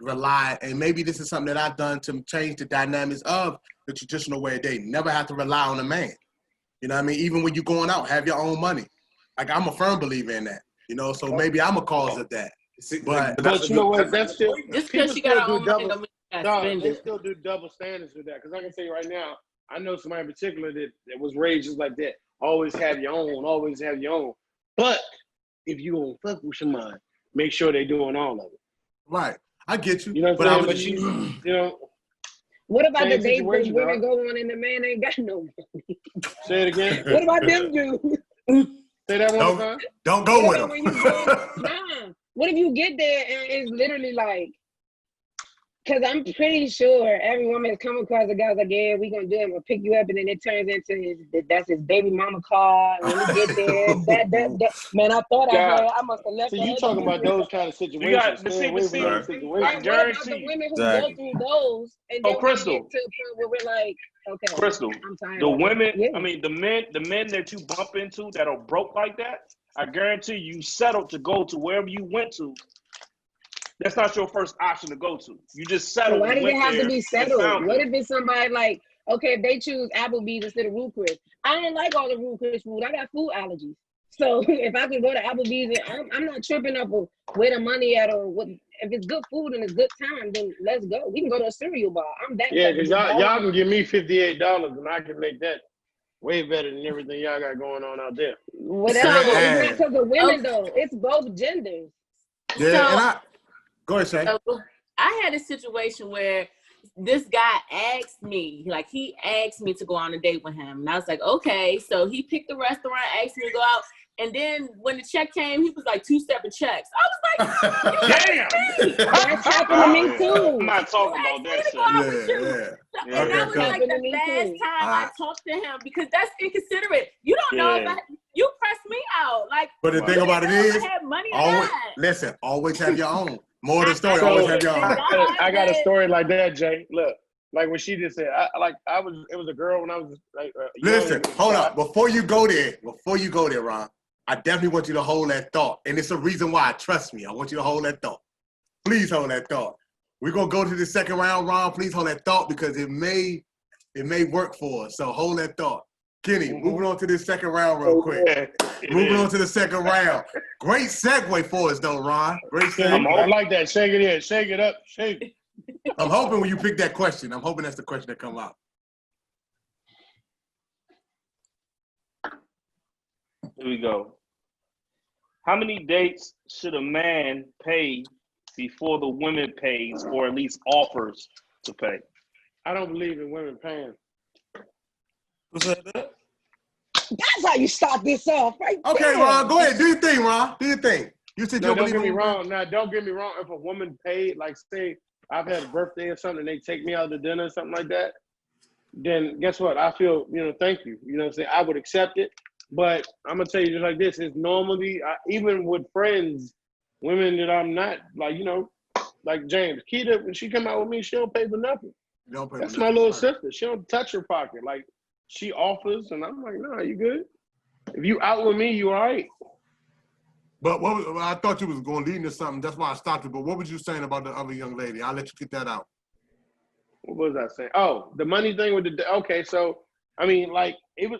rely. And maybe this is something that I've done to change the dynamics of the traditional way of dating. Never have to rely on a man. You know what I mean? Even when you're going out, have your own money. Like, I'm a firm believer in that. So maybe I'm a cause of that. But you know what? That's still just because she got her own money don't mean you gotta spend they it. still do double standards with that. Because I can tell you right now, I know somebody in particular that was raised just like that. Always have your own. Always have your own. But if you don't fuck with somebody, make sure they're doing all of it. Right. I get you. You know what I'm saying? But what about the days where situation, women go on and the man ain't got no money? Say it again. What about them dudes? Say that one more time. Don't go with them. Nah. What if you get there and it's literally like, because I'm pretty sure every woman has come across a guy like, yeah, we gonna do it, we'll pick you up, and then it turns into that's his baby mama car. And when we get there, that man, I thought I must have left. So you talking about those kind of situations? I guarantee the women who go through those, and then Crystal, we get to the point where we're like, okay, Crystal, I'm tired. the women, I mean, the men that you bump into that are broke like that, I guarantee you settled to go to wherever you went to. That's not your first option to go to. You just settled. So why does it have to be settled? What if it's somebody like, okay, if they choose Applebee's instead of Ruth Chris? I don't like all the Ruth Chris food. I got food allergies. So if I could go to Applebee's, and I'm not tripping up where the money at or what. If it's good food and it's good time, then let's go. We can go to a cereal bar. I'm that. Yeah, because y'all can give me $58 and I can make that. way better than everything y'all got going on out there. Whatever. So- It's not because of women though. It's both genders. Yeah, So- and go ahead, Shay. So I had a situation where this guy asked me, like he asked me to go on a date with him. And I was like, okay. So he picked the restaurant, asked me to go out. And then when the check came, he was like 2 separate checks. I was like, Damn! That's happened to me I'm too. not talking about that shit. Yeah. And that was Okay, like cool. the last time I talked to him because that's inconsiderate. You don't know if you press me out. Like, But the thing about it if is, I had money or always not. listen. Always have your own. More of the story. So- Always have your own. I got a story like that, Jay. Look, like when she just said, it was a girl when I was like, Listen, young. hold up. Before you go there, Ron, I definitely want you to hold that thought. And it's a reason why. Trust me. I want you to hold that thought. Please hold that thought. We're going to go to the second round, Ron. Please hold that thought because it may work for us. So hold that thought. Kenny, moving on to this second round real quick. Moving on to the second round. Great segue for us, though, Ron. Great segue. I like that. Shake it in. Shake it up. Shake it. I'm hoping when you pick that question, I'm hoping that's the question that come out. Here we go. How many dates should a man pay before the woman pays, or at least offers to pay? I don't believe in women paying. What's that? That's how you start this off, right? Okay, there. Ron, go ahead. Do your thing, Ron. Do your thing. You said you Now, don't don't believe get me in wrong. Now, don't get me wrong. If a woman paid, like say I've had a birthday or something, and they take me out to dinner or something like that, then guess what? I feel, thank you. You know what I'm saying? I would accept it. But I'm going to tell you just like this. It's normally, even with friends, women that I'm not, like James. Keita, when she come out with me, she don't pay for nothing. Don't pay That's for my nothing. little sister. She don't touch her pocket. Like, she offers, and I'm like, no, you good? If you out with me, you all right. But I thought you was going to lead into something. That's why I stopped you. But what was you saying about the other young lady? I'll let you get that out. What was I saying? Oh, the money thing with the, okay, so, I mean, like,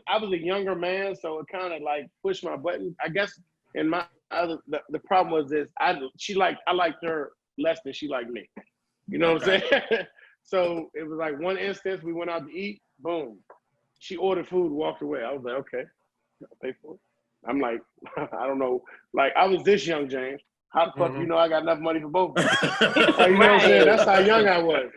I was a younger man, so it kind of, like, pushed my button. I guess in my other, the problem was this, I liked her less than she liked me. You know what I'm saying? So it was like one instance, we went out to eat, boom. She ordered food, walked away. I was like, okay, I'll pay for it. I'm like, I don't know. Like, I was this young, James. How the fuck you know I got enough money for both of us? You know what I'm saying? That's how young I was.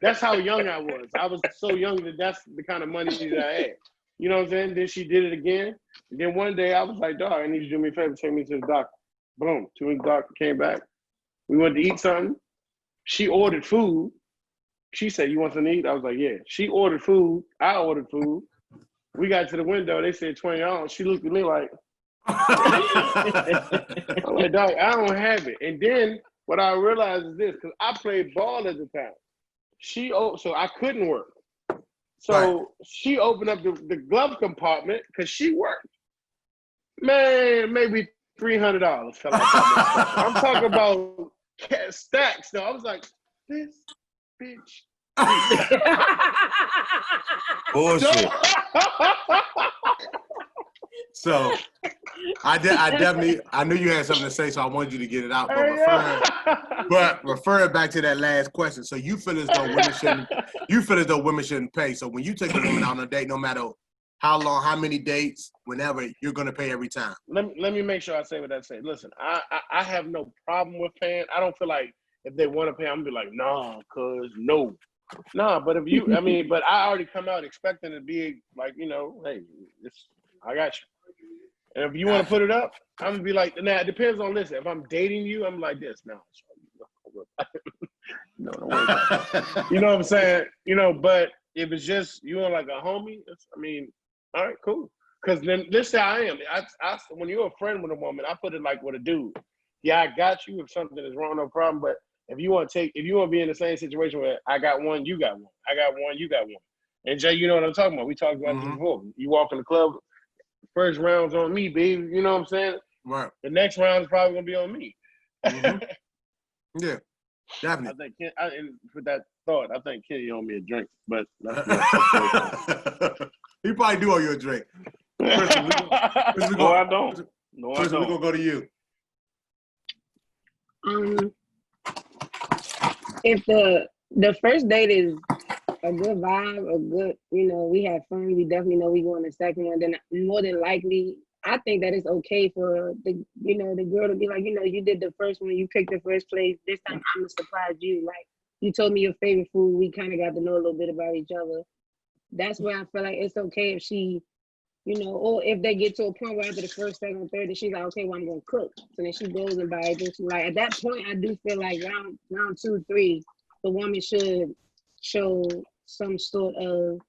That's how young I was. I was so young that that's the kind of money that I had. You know what I'm saying? Then she did it again. And then one day I was like, dog, I need you to do me a favor, take me to the doctor. Boom. 2 weeks doctor came back. We went to eat something. She ordered food. She said, you want something to eat? I was like, yeah. She ordered food. I ordered food. We got to the window. They said $20. She looked at me like, I'm like, dog, I don't have it. And then what I realized is this, because I played ball at the time. So I couldn't work. So she opened up the glove compartment because she worked. Man, maybe $300 fell out that motherfucker. I'm talking about stacks, though. I was like, this bitch. Bullshit. So I knew you had something to say, so I wanted you to get it out. But referring back to that last question, so you feel as though women shouldn't pay. So when you take a woman out on a date, no matter how long, how many dates, whenever, you're gonna pay every time. Let me make sure I say what I say. Listen, I have no problem with paying. I don't feel like if they want to pay, I'm gonna be like, nah, cause no. Nah, but if you, but I already come out expecting to be like, hey, I got you. And if you want to put it up, I'm gonna be like, now it depends on this. If I'm dating you, I'm like this. No, no, don't worry about that. You know what I'm saying? But if it's just you and like a homie, all right, cool. Because then this how I am. I when you're a friend with a woman, I put it like with a dude. Yeah, I got you. If something is wrong, no problem. But if you want to be in the same situation where I got one, you got one. I got one, you got one. And Jay, you know what I'm talking about. We talked about this before. You walk in the club, first round's on me, baby. You know what I'm saying? Right. The next round's probably gonna be on me. Yeah, definitely. I think and with that thought, I think Kenny owe me a drink, but he probably do owe you a drink. Kristen, I don't. No, Kristen, I we're gonna don't. go to you. If the first date is a good vibe, a good, we had fun. We definitely know we go on the second one. Then more than likely, I think that it's okay for the girl to be like, you did the first one, you picked the first place. This time I'm gonna surprise you. Like you told me your favorite food. We kind of got to know a little bit about each other. That's where I feel like it's okay if she, or if they get to a point where after the first, second, third, and she's like, okay, well, I'm gonna cook. So then she goes and buys it. She like at that point, I do feel like round 2, 3, the woman should show some sort of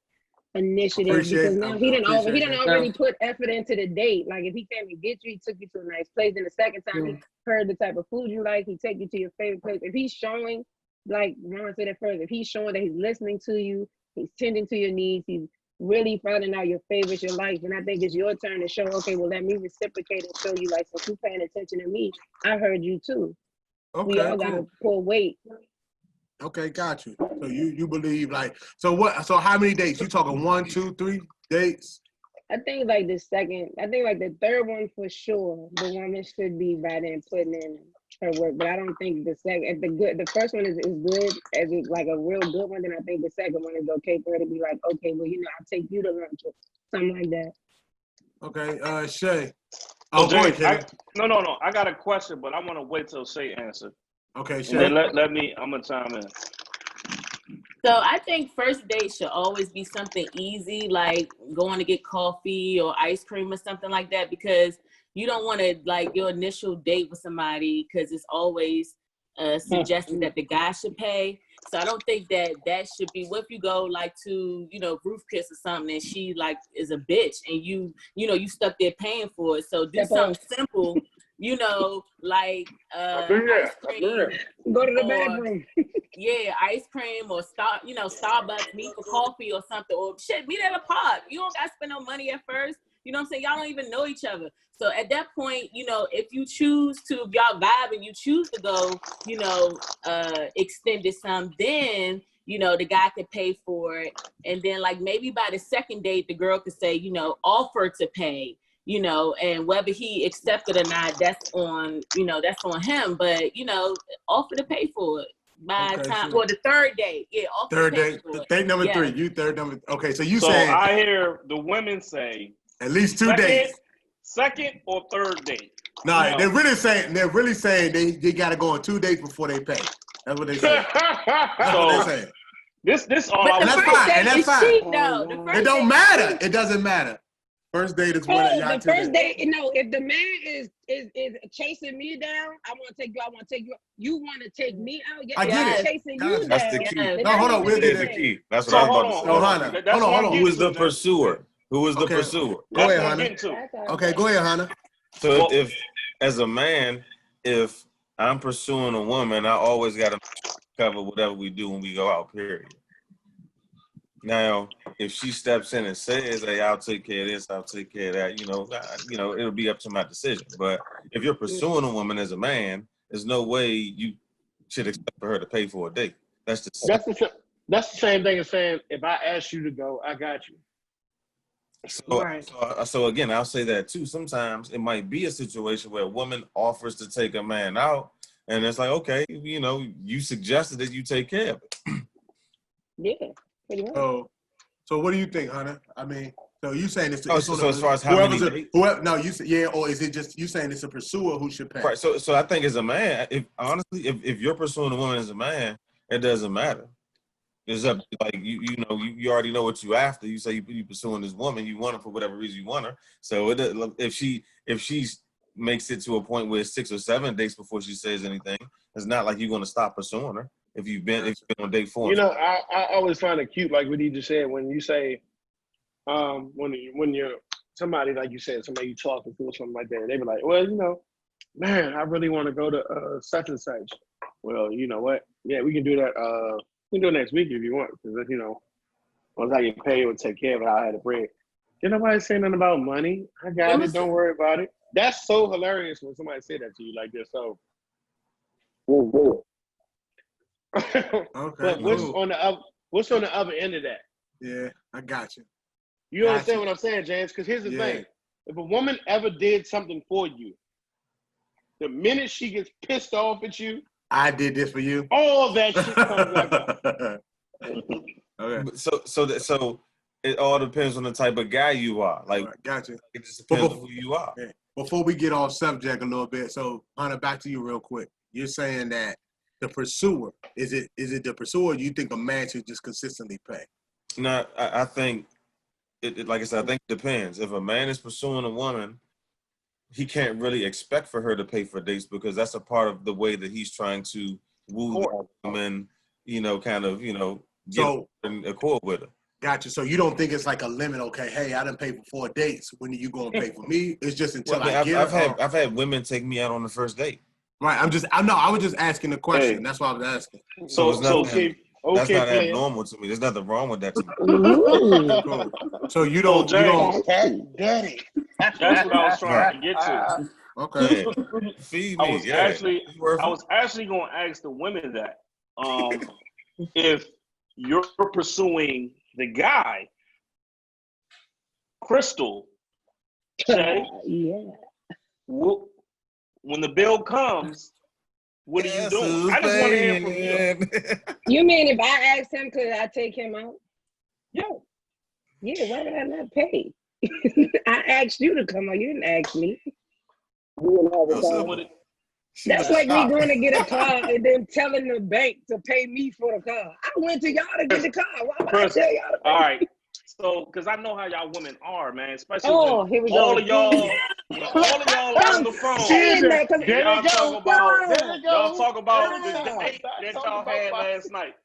initiative because now he didn't already put effort into the date. Like if he came and get you, he took you to a nice place. Then the second time he heard the type of food you like, he take you to your favorite place. If he's showing, like Ron said at first, if he's showing that he's listening to you, he's tending to your needs, he's really finding out your favorites, your likes, and I think it's your turn to show, okay, well, let me reciprocate and show you, like, since you're paying attention to me, I heard you too. Okay, we all gotta pull weight. Okay, got you. So you believe so how many dates? You talking 1, 2, 3 dates? I think like the third one for sure, the woman should be right in putting in her work. But I don't think the first one is good, as it's like a real good one, then I think the second one is okay for her to be like, okay, well, I'll take you to lunch or something like that. Okay, Shay. Oh, James, no. I got a question, but I want to wait till Shay answer. Okay, Shay. And then I'm gonna chime in. So I think first date should always be something easy, like going to get coffee or ice cream or something like that, because you don't want to like your initial date with somebody because it's always suggesting that the guy should pay. So I don't think that should be. What if you go like to roof kiss or something and she like is a bitch and you stuck there paying for it. So do something simple. Like ice cream. Go to the bathroom. Yeah, ice cream or Starbucks, meet for coffee or something. Or shit, meet at a park. You don't gotta spend no money at first. You know what I'm saying? Y'all don't even know each other. So at that point, if you choose to, if y'all vibe and you choose to go, extend it some, then, the guy could pay for it. And then like maybe by the second date, the girl could say, offer to pay. And whether he accepted or not, that's on him. But, offer to pay for it by time. Well, the third date. Yeah, offer third to pay date. for it. Date number 3. You third number. Okay, so So saying. I hear the women say. At least 2 dates. Second or third date. No, they're really saying they got to go on 2 dates before they pay. That's what they say. That's what they say. This all. But that's fine. And that's fine. It don't matter. It doesn't matter. First date is when y'all the first date. If the man is chasing me down, I want to take you. You want to take me out? I get it. Chasing you down. That's the key. No, hold on. We'll get the it. key. That's what I was about to say. Hold on. Who is the pursuer? Who is the pursuer? Go ahead, Hannah. Okay, go ahead, Hannah. So if as a man, if I'm pursuing a woman, I always got to cover whatever we do when we go out, period. Now, if she steps in and says, hey, I'll take care of this, I'll take care of that, it'll be up to my decision. But if you're pursuing a woman as a man, there's no way you should expect for her to pay for a date. That's the same thing as saying, if I ask you to go, I got you. So again, I'll say that too. Sometimes it might be a situation where a woman offers to take a man out, and it's like, okay, you suggested that you take care of it. Yeah, pretty much. So what do you think, Hannah? I mean, so you saying it's as far as how many dates? Or is it just you saying it's a pursuer who should pay? Right. So I think as a man, if you're pursuing a woman as a man, it doesn't matter. It's up like you already know what you after. You say you pursuing this woman, you want her for whatever reason you want her. So if she makes it to a point where it's 6 or 7 dates before she says anything, it's not like you're going to stop pursuing her. If you've been on date 4. I always find it cute, like what he just said, when you say, when you're somebody, like you said, somebody you talking to or something like that, they be like, well, man, I really want to go to such and such. Well, you know what? Yeah, we can do that. We can do it next week if you want, because once I get paid, we'll take care of it. I'll have the bread. Did nobody say nothing about money? I got it. Don't worry about it. That's so hilarious when somebody say that to you like this. So, whoa. Okay. But what's on the other end of that? Yeah, I got you. You understand what I'm saying, James? Because here's the thing: if a woman ever did something for you, the minute she gets pissed off at you, I did this for you. all that shit comes back up. Okay. So it all depends on the type of guy you are. Like, Right, gotcha. it just depends on who you are. Yeah. Before we get off subject a little bit, so Hunter, back to you real quick. You're saying that the pursuer, is it the pursuer, or you think a man should just consistently pay? No, I think like I said, I think it depends. If a man is pursuing a woman, he can't really expect for her to pay for dates because that's a part of the way that he's trying to woo the woman, kind of, get in accord with her. Gotcha. So you don't think it's like a limit? Okay, hey, I done paid for 4 dates. When are you gonna pay for me? It's just until I get her. I've had women take me out on the first date. Right. I was just asking the question. Hey. That's why I was asking. So it's nothing. That's not abnormal to me. There's nothing wrong with that to me. Cool. So you don't. Daddy. That's what I was trying to get to. Okay. Feed me. I was actually going to ask the women that if you're pursuing the guy, Crystal, Shay, when the bill comes, what are you doing? I just want to hear from you. You mean if I asked him, could I take him out? Yeah. Yeah, why did I not pay? I asked you to come out. You didn't ask me. That's like me going to get a car and then telling the bank to pay me for the car. I went to y'all to get the car. Why would I tell y'all to pay? All right. So, because I know how y'all women are, man. Especially here we go. all of y'all on the phone. Y'all talk about the date that y'all had last night.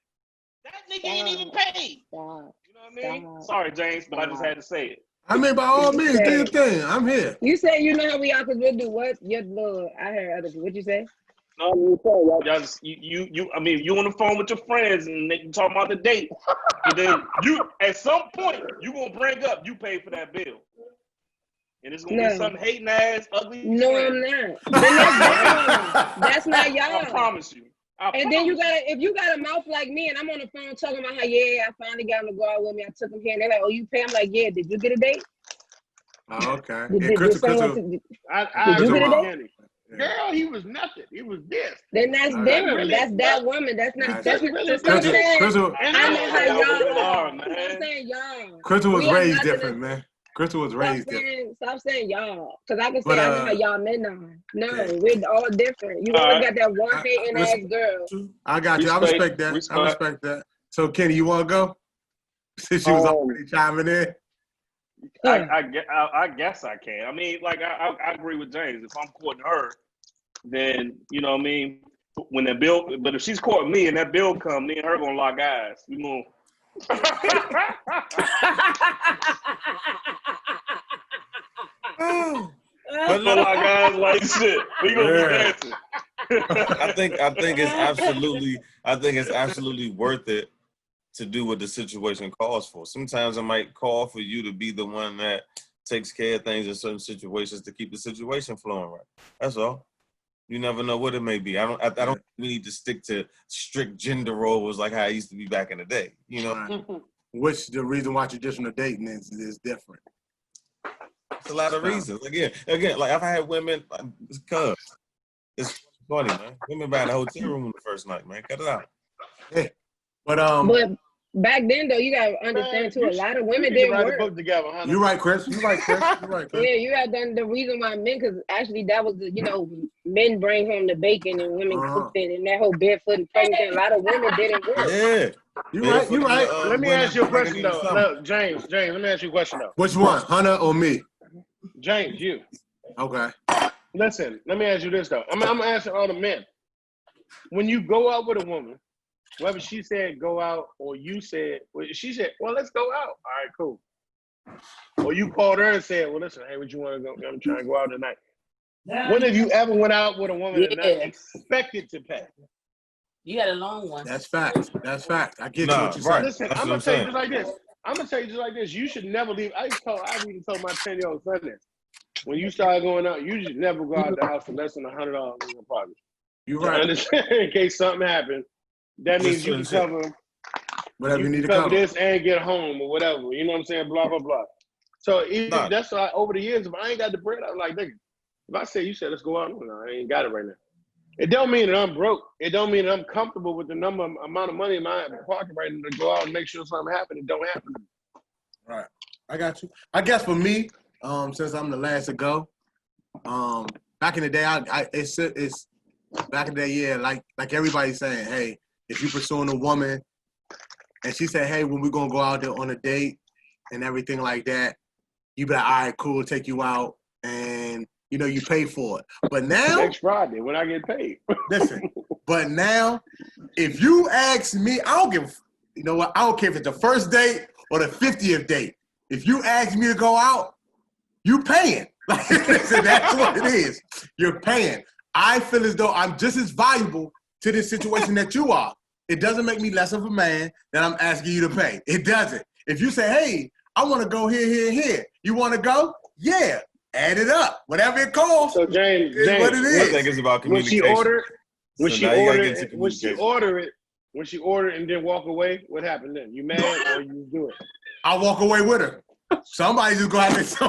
That nigga ain't even paid. You know what I mean? Sorry, James, but I just had to say it. I mean, by all means, do your thing. I'm here. You say you know how we are because we'll do what? Your little, I heard other people. What'd you say? No, y'all just you. I mean, you on the phone with your friends and they talking about the date, and then you at some point you gonna bring up you paid for that bill, and it's gonna be some hating ass ugly. No, friend. I'm not. Then that's not y'all. I promise you. Then you gotta, if you got a mouth like me and I'm on the phone talking about how I finally got him to go out with me. I took him here and they're like, oh, you pay? I'm like, yeah. Did you get a date? Oh, okay. Did you get a date? Girl, he was nothing. He was this. Then that's them. That's that woman. That's not. That's what I'm saying. Crystal, I know how y'all are. I'm saying y'all. Crystal was raised different, man. Crystal was raised different. Stop saying y'all, because I can say I know how y'all men are. No, we're all different. You always got that one hating ass girl. I got you. I respect that. I respect that. So Kenny, you want to go? Since she was already chiming in. I guess I can. I mean, like I agree with James. If I'm courting her, then you know what I mean. When that bill, but if she's courting me and that bill come, me and her gonna lock eyes. We gonna. But lock eyes like shit. We gonna be dancing. I think it's absolutely worth it to do what the situation calls for. Sometimes it might call for you to be the one that takes care of things in certain situations to keep the situation flowing right. That's all. You never know what it may be. I don't think we need to stick to strict gender roles like how it used to be back in the day. You know? Right. Which the reason why traditional dating is different. It's a lot of reasons. Again, like I've had women, it's funny, man. Women buy the hotel room the first night, man. Cut it out. Hey, but back then though, you gotta understand too. A lot of women didn't work. Book together, huh? You're right, Chris. You're right, Chris. Yeah, you got done the reason why men, because actually that was men bring home the bacon and women cooked it and that whole barefoot and pregnant. A lot of women didn't work. Yeah. You're right. Let me ask you a question though. Look, James, let me ask you a question though. Which one, Hunter or me? James, you. Okay. Listen, let me ask you this though. I'm asking all the men. When you go out with a woman, whether she said go out or you said, she said, well, let's go out. All right, cool. Or you called her and said, well, listen, hey, what you want to go? I'm trying to go out tonight. When have you ever went out with a woman and not expected to pay? You had a long one. That's fact. I get what you're saying. Listen, I'm going to tell you just like this. You should never leave. I even told my 10-year-old son this. When you start going out, you should never go out the house for less than $100 in your pocket. You're right. Understand? In case something happens, that means you can cover whatever you need to cover this and get home or whatever. You know what I'm saying? Blah, blah, blah. So that's why over the years, if I ain't got the bread, I'm like, nigga, if I say you said let's go out, no, I ain't got it right now. It don't mean that I'm broke. It don't mean that I'm comfortable with the amount of money in my pocket right now to go out and make sure something happens. It don't happen. Right. I got you. I guess for me, since I'm the last to go, back in the day, it's back in the day, yeah, like everybody's saying, hey, if you pursuing a woman and she said, hey, when we gonna go out there on a date and everything like that, you be like, all right, cool, take you out, and you know you pay for it. But now Next Friday when I get paid. listen, but now if you ask me, I don't give, you know what, I don't care if it's the first date or the 50th date. If you ask me to go out, you paying. Like, listen, that's what it is. You're paying. I feel as though I'm just as valuable to this situation that you are. It doesn't make me less of a man that I'm asking you to pay. It doesn't. If you say, hey, I want to go here, here, here. You want to go? Yeah. Add it up. Whatever it costs. So James, what it is. I think it's about when communication. when she order it and then walk away, what happened then? You mad or you do it? I walk away with her. Somebody just gonna have to.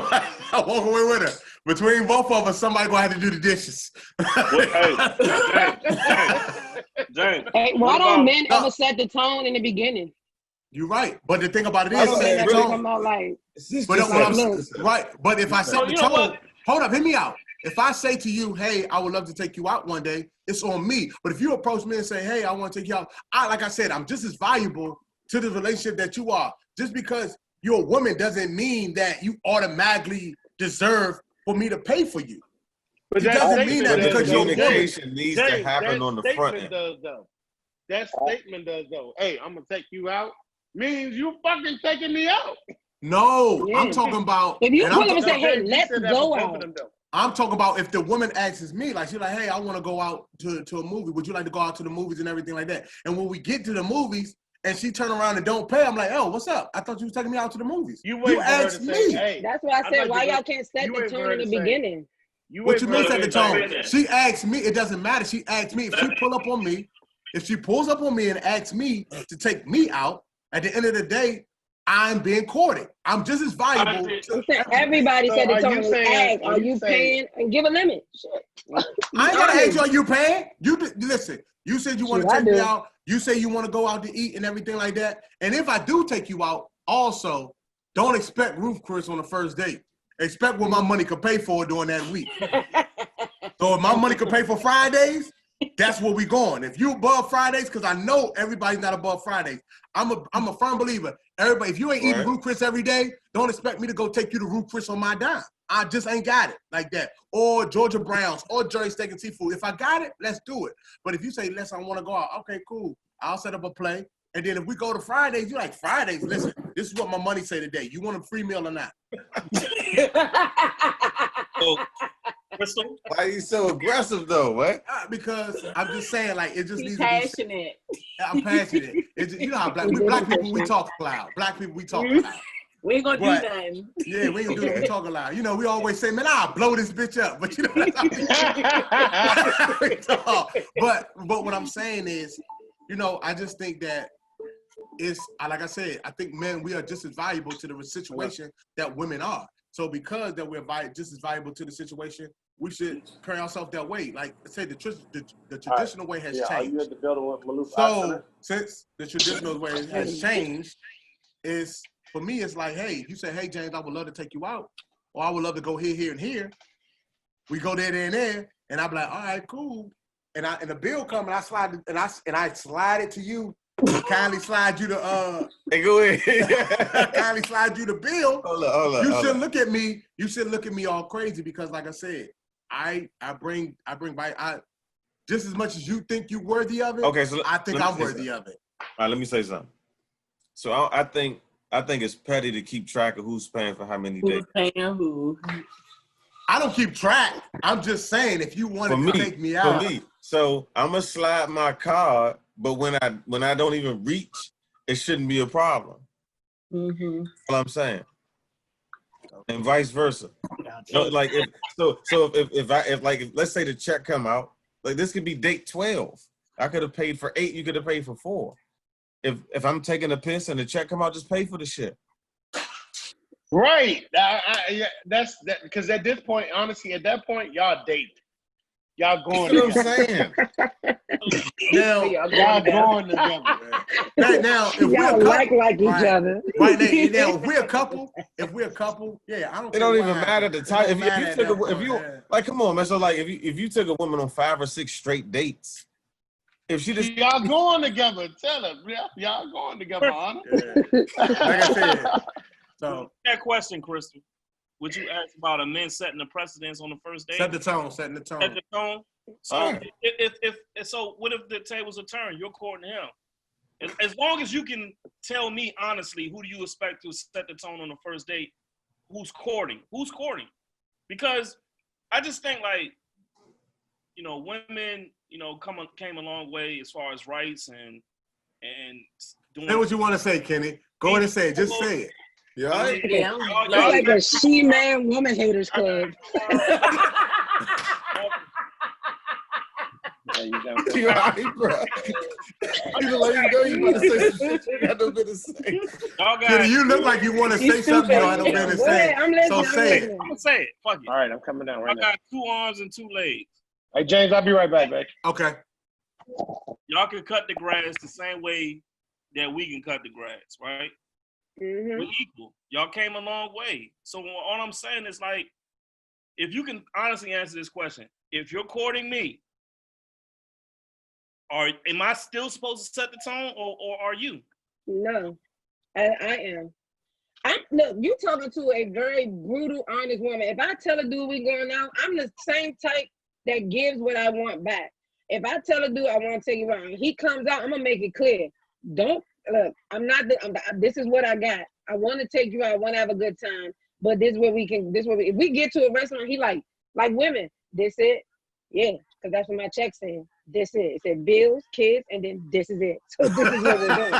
I walk away with her. Between both of us, somebody gonna have to do the dishes. James. Hey, why don't men ever set the tone in the beginning? You're right, but the thing about it Why is, don't set men the ever tone. come out like, But just like, look. right. But if I set the you know tone, what? hold up, hear me out. If I say to you, hey, I would love to take you out one day, it's on me. But if you approach me and say, hey, I want to take you out, like I said, I'm just as valuable to the relationship that you are. Just because you're a woman doesn't mean that you automatically deserve for me to pay for you. But It doesn't mean that because you're a woman. Communication needs to happen on the front end. That statement does though. Hey, I'm gonna take you out. Means you fucking taking me out. No, Yeah. I'm talking about. If you and pull I'm up and say, hey, You let's said that go for both out. of them, though. I'm talking about if the woman asks me, like she's like, hey, I want to go out to a movie. Would you like to go out to the movies and everything like that? And when we get to the movies and she turn around and don't pay, I'm like, oh, what's up? I thought you was taking me out to the movies. You wait for her asked to say, me. hey. That's why I said, why y'all can't set you the wait for tone her in the to say- beginning? What you mean for set her the to tone? say- She asked me, it doesn't matter. She asked me, if she pull up on me, if she pulls up on me and asks me to take me out, at the end of the day, I'm being courted. I'm just as valuable. I'm saying everybody So set the are tone. you saying- Ask, are are you you saying- paying? And give a limit. Shit. I ain't gotta ask you, are you paying? Listen, you said you want to Shit, I take me do. out. You say you want to go out to eat and everything like that. And if I do take you out, also, don't expect Roof Chris on the first date. Expect what my money could pay for during that week. So if my money could pay for Fridays, that's where we going. If you above Fridays, because I know everybody's not above Fridays. I'm a firm believer. Everybody, if you ain't eating Roof Chris every day, don't expect me to go take you to Roof Chris on my dime. I just ain't got it like that. Or Georgia Brown's or Jerry Steak and Seafood. If I got it, let's do it. But if you say, listen, I want to go out, okay, cool. I'll set up a play. And then if we go to Fridays, you're like, Fridays, listen, this is what my money say today. You want a free meal or not? So, Crystal, Why are you so aggressive though? What? Because I'm just saying, like, it just He's needs to be. passionate. I'm passionate. It's just, you know how black people, we talk loud. Black people, we talk loud. We ain't gonna But- do nothing. Yeah, we ain't gonna do that. We talking loud. You know, we always say, man, I'll blow this bitch up. But you know, that's how we talk. But what I'm saying is, you know, I just think that it's, like I said, I think men, we are just as valuable to the situation that women are. So because that we're just as valuable to the situation, we should carry ourselves that way. Like I said, the traditional way has Are changed. you at the building with Malou? So since the traditional way has changed, is for me, it's like, hey, you say, hey, James, I would love to take you out, or I would love to go here, here, and here. We go there, and there, and I'm like, all right, cool. And the bill come, and I slide it to you. Kindly slide you the Hey, go ahead. kindly slide you the bill. Hold up. You shouldn't look at me. You shouldn't look at me all crazy because, like I said, I bring by just as much as you think you're worthy of it. Okay, so I think I'm worthy of it. All right, let me say something. So I think it's petty to keep track of who's paying for how many days. Who's paying who? I don't keep track. I'm just saying if you wanted to take me out. For me, so I'm gonna slide my card, but when I don't even reach, it shouldn't be a problem. Mm-hmm. All I'm saying, and vice versa. So, like if let's say the check come out, like this could be date 12. I could have paid for 8. You could have paid for 4. If I'm taking a piss and the check come out, just pay for the shit. Right. That's that because at this point, honestly, at that point, y'all date. Y'all going You know what I'm together. saying? Now, Y'all going together. now, if we're a Y'all couple, like each other. right now, if we're a couple, yeah, I don't. It care don't what even matter happens. the It type. don't If matter you at took that point, yeah. like, come on, man. So like, if you took a woman on 5 or 6 straight dates, if she just Y'all going together. Tell her. Y'all going together, Honor. Yeah. Like I said, so That question, Crystal. Would you ask about a man setting the precedence on the first date? setting the tone. Set the tone. So so what if the tables are turned? You're courting him. As long as you can tell me honestly, who do you expect to set the tone on the first date? Who's courting? Because I just think like, women, came a long way as far as rights and doing. Say what you want to say, Kenny. Go ahead and say it. Just say it. you all right? Yeah, It's like a she-man woman haters club. You all right, bro? Even like you know you want to say some shit you got no business to say. Kenny, you look like you want to say something you don't have no business Go saying. ahead, I'm listening. So say it. I'm gonna say it. Fuck it. All right, I'm coming down I right now. got 2 arms and 2 legs. Hey, James, I'll be right back, babe. Okay. Y'all can cut the grass the same way that we can cut the grass, right? Mm-hmm. We're equal. Y'all came a long way. So all I'm saying is like, if you can honestly answer this question, if you're courting me, am I still supposed to set the tone, or are you? No, I am. Look, you talking to a very brutal, honest woman. If I tell a dude we going out, I'm the same type that gives what I want back. If I tell a dude I want to take you out, and he comes out, I'm gonna make it clear. Don't look. This is what I got. I want to take you out. I want to have a good time. But this is what we can. If we get to a restaurant, he like women. This it, yeah, because that's what my check said. This it said bills, kids, and then this is it. So this is what we're doing.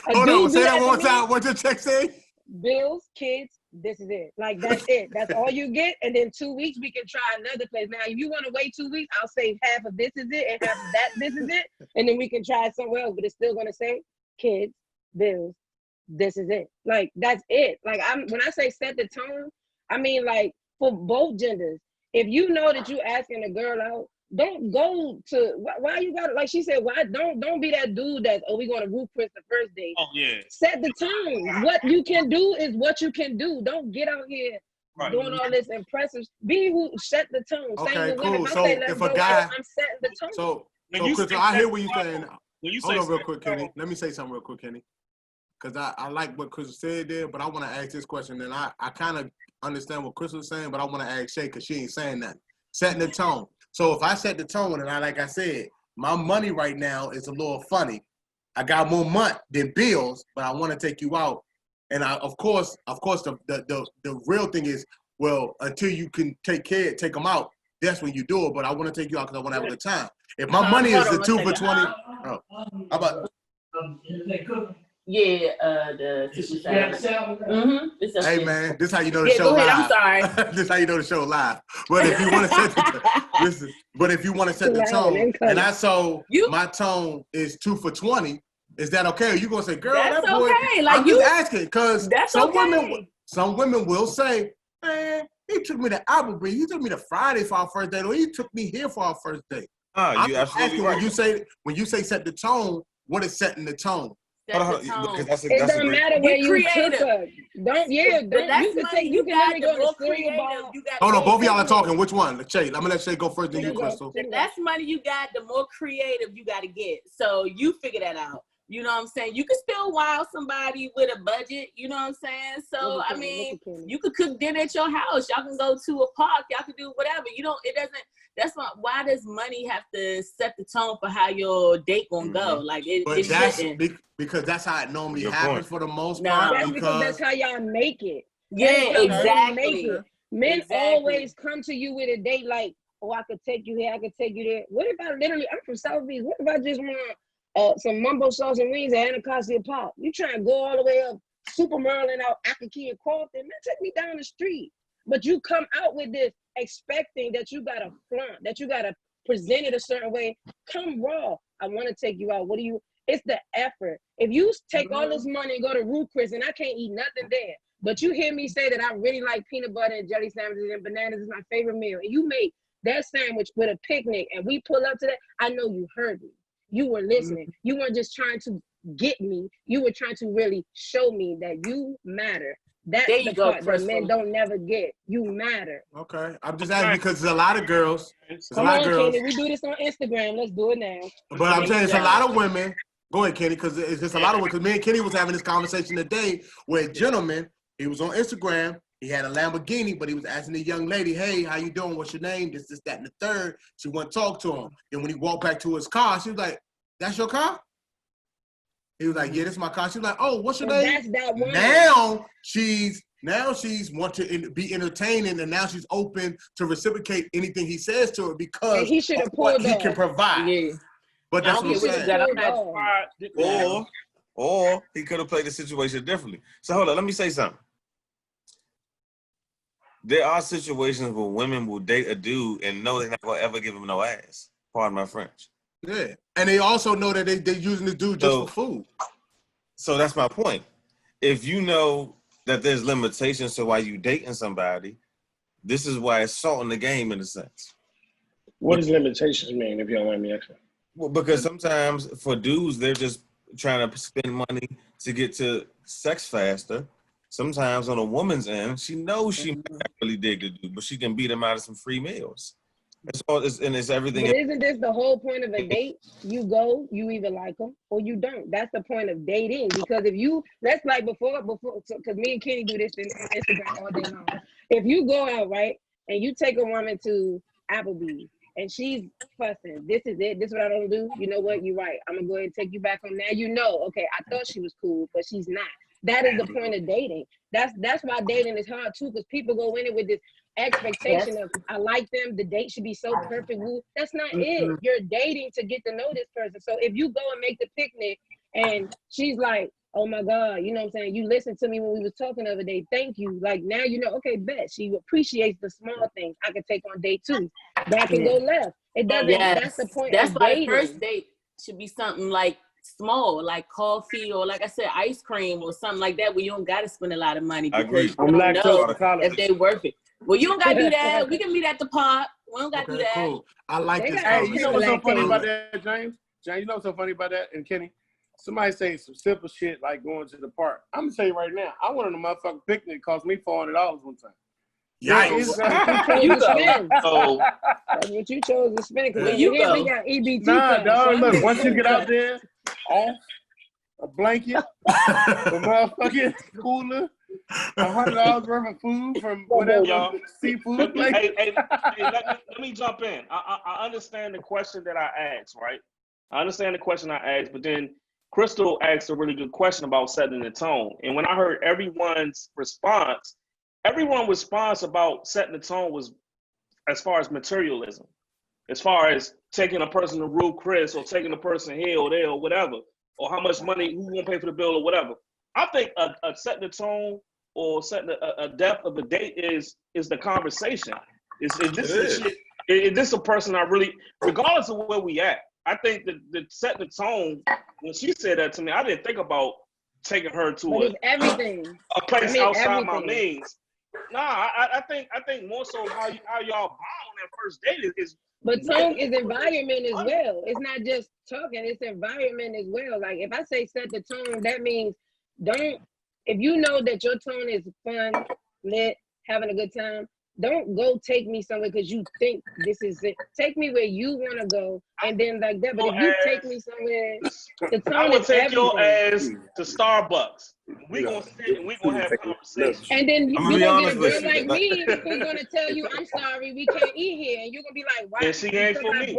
Hold on, say that one time. What your check say? Bills, kids, this is it. Like that's it. That's all you get. And then 2 weeks we can try another place. Now, if you want to wait 2 weeks, I'll save half of this is it and half of that this is it, and then we can try somewhere else. But it's still gonna say kids, bills, this is it. Like that's it. Like when I say set the tone, I mean like for both genders. If you know that you asking a girl out, don't go to why you got like she said. Why don't be that dude that's we going to Ruth Chris the first date. Oh yeah. Set the tone. What you can do is what you can do. Don't get out here doing all this impressive. Be who set the tone. Okay, Same with cool. women. So if a guy, I'm setting the tone. so When you Crystal, say I hear set what you're the saying. tone, when you Hold say on real set quick, the Kenny. tone, Let me say something real quick, Kenny. Because I like what Crystal said there, but I want to ask this question. And I kind of understand what Crystal's saying, but I want to ask Shay because she ain't saying that. Setting the tone. So if I set the tone and like I said, my money right now is a little funny. I got more money than bills, but I want to take you out. And of course, the real thing is, well, until you can take them out, that's when you do it. But I want to take you out because I want to have a good time. If my money is the 2 for 20, how about? Yeah, the super salad. Hey man, this how you know the Yeah, show go ahead. live. I'm sorry. This how you know the show live. But if you want to set the tone, and I saw my tone is 2 for 20, is that okay? Or you gonna say, girl, that's that boy? Okay. Like I'm just asking because some women will say, man, he took me to Applebee's, he took me to Friday for our first date, or he took me here for our first date. You absolutely right. When you say set the tone, what is setting the tone? It don't matter where you took her. You can literally go to single bar. Hold on, both of y'all are talking. Which one? Shay, I'm gonna let Shay go first, then you, Crystal. The less money you got, the more creative you got to get. So you figure that out. You know what I'm saying? You can still wow somebody with a budget. You know what I'm saying? So I mean, you could cook dinner at your house. Y'all can go to a park. Y'all can do whatever. That's not. Why does money have to set the tone for how your date gonna go? Like because that's how it normally happens for the most part. That's because that's how y'all make it. Yeah, exactly. Men always come to you with a date like, oh, I could take you here, I could take you there. What if I'm from South Beach. What if I just want some mumbo sauce and wings at Anacostia Park? You trying to go all the way up Super Merlin out Akaki and Carlton? Man, take me down the street. But you come out with this expecting that you gotta flaunt, that you gotta present it a certain way. Come raw. I want to take you out. It's the effort. If you take all this money and go to Ruth Chris and I can't eat nothing there, but you hear me say that I really like peanut butter and jelly sandwiches and bananas is my favorite meal, and you make that sandwich with a picnic and we pull up to that, I know you heard me. You were listening. You weren't just trying to get me. You were trying to really show me that you matter. That's the part that men don't never get. You matter. Okay. I'm just asking because there's a lot of girls. Come on, Kenny. We do this on Instagram. Let's do it now. But I'm saying it's a lot of women. Go ahead, Kenny, because it's just a lot of women. Because me and Kenny was having this conversation today where a gentleman, he was on Instagram. He had a Lamborghini, but he was asking the young lady, hey, how you doing? What's your name? This, that, and the third. She wouldn't talk to him. Then when he walked back to his car, she was like, that's your car? He was like, yeah, this is my car. She was like, oh, what's your name? That's that one. Now she's want to be entertaining, and now she's open to reciprocate anything he says to her because he should have of what pulled he off. can provide. Yeah. But that's what I'm saying. Or he could have played the situation differently. So hold on, let me say something. There are situations where women will date a dude and know they're not gonna ever give him no ass. Pardon my French. Yeah, and they also know that they're using the dude just for food. So that's my point. If you know that there's limitations to why you dating somebody, this is why it's salt in the game in a sense. What does limitations mean, if you don't mind me asking? Well, because sometimes for dudes, they're just trying to spend money to get to sex faster. Sometimes on a woman's end, she knows she might not really dig the dude, but she can beat him out of some free meals. It's everything. But isn't this the whole point of a date? You go, you either like them or you don't. That's the point of dating. Because if you, that's like before, because me and Kenny do this in Instagram all day long. If you go out, right, and you take a woman to Applebee's and she's fussing, this is it, this is what I don't do, you know what, you're right. I'm going to go ahead and take you back on now. You know, okay, I thought she was cool, but she's not. That is the point of dating. That's why dating is hard too, because people go in it with this expectation of I like them, the date should be so perfect. That's not it. You're dating to get to know this person. So if you go and make the picnic and she's like, oh my God, you know what I'm saying? You listened to me when we was talking the other day. Thank you. Like now you know, okay, bet she appreciates the small things I can take on day 2. That can go left. It doesn't. That's the point. That's of why dating. first date should be something like small, like coffee or like I said, ice cream or something like that, where you don't got to spend a lot of money because you don't know if they're worth it. Well, you don't got to do that. We can meet at the park. We don't got to do that. Cool. I like this. Hey, you know what's so funny about that, James? James, you know what's so funny about that? And Kenny, somebody say some simple shit like going to the park. I'm going to tell you right now, I went on a motherfucking picnic. Cost me $400 one time. Yikes. That's what you chose to spend. Because you here we got EBT. Nah, dog, look, once you get out there, off a blanket, a motherfucking cooler, $100 worth of food from whatever seafood place. Hey, let me jump in. I understand the question that I asked, right? I understand the question I asked, but then Crystal asked a really good question about setting the tone. And when I heard everyone's response about setting the tone was as far as materialism, as far as taking a person to Ruth Chris or taking a person here or there or whatever, or how much money, who won't pay for the bill or whatever. I think a setting the tone or setting a depth of the date is the conversation. Is this a person I really, regardless of where we at, I think that setting the tone, when she said that to me, I didn't think about taking her to a place outside my means. Nah, I think more so how y'all bond on that first date is. But tone is environment as well. It's not just talking; it's environment as well. Like if I say set the tone, that means if you know that your tone is fun, lit, having a good time, don't go take me somewhere because you think this is it. Take me where you want to go, and then like that. But if you take me somewhere, the tone I would is take everything. your ass to Starbucks. We gonna sit and we gonna have conversation. And then you're gonna get a girl like me who's gonna tell you, I'm sorry, we can't eat here. And you're gonna be like, why? And she ain't for me.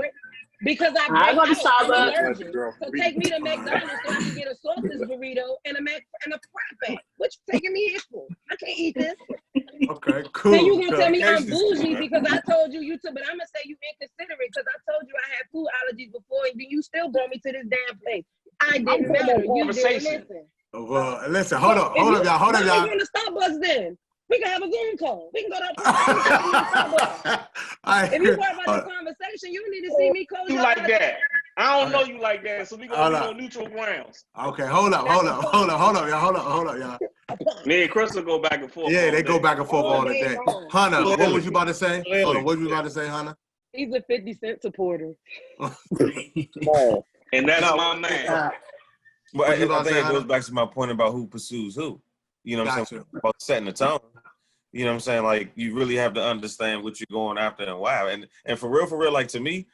Because I go to Starbucks. So take me to McDonald's so I can get a sausage burrito and a frappe. What you taking me here for? I can't eat this. Okay, cool. Then you gonna tell me I'm bougie because I told you too, but I'm gonna say you inconsiderate because I told you I had food allergies before and then you still brought me to this damn place. I didn't matter. You didn't listen. Well, listen, hold up, y'all. Why are you in the Starbucks then? We can have a Zoom call. We can go to Starbucks. If you worry about the conversation, you need to see me close your eyes. You like that. I don't know you like that, so we gonna be on neutral grounds. Okay, hold up, y'all. Me and Crystal go back and forth. Yeah, they go back and forth all the day. Hunter, what was you about to say? Hold on, what was you about to say, Hunter? He's a 50 Cent supporter. No. And that's No, my man. Well, What you I about to think say, it goes Hunter? back to my point about who pursues who. You know what I'm saying? Gotcha. About setting the tone. You know what I'm saying? Like, you really have to understand what you're going after and why. And for real, like, to me,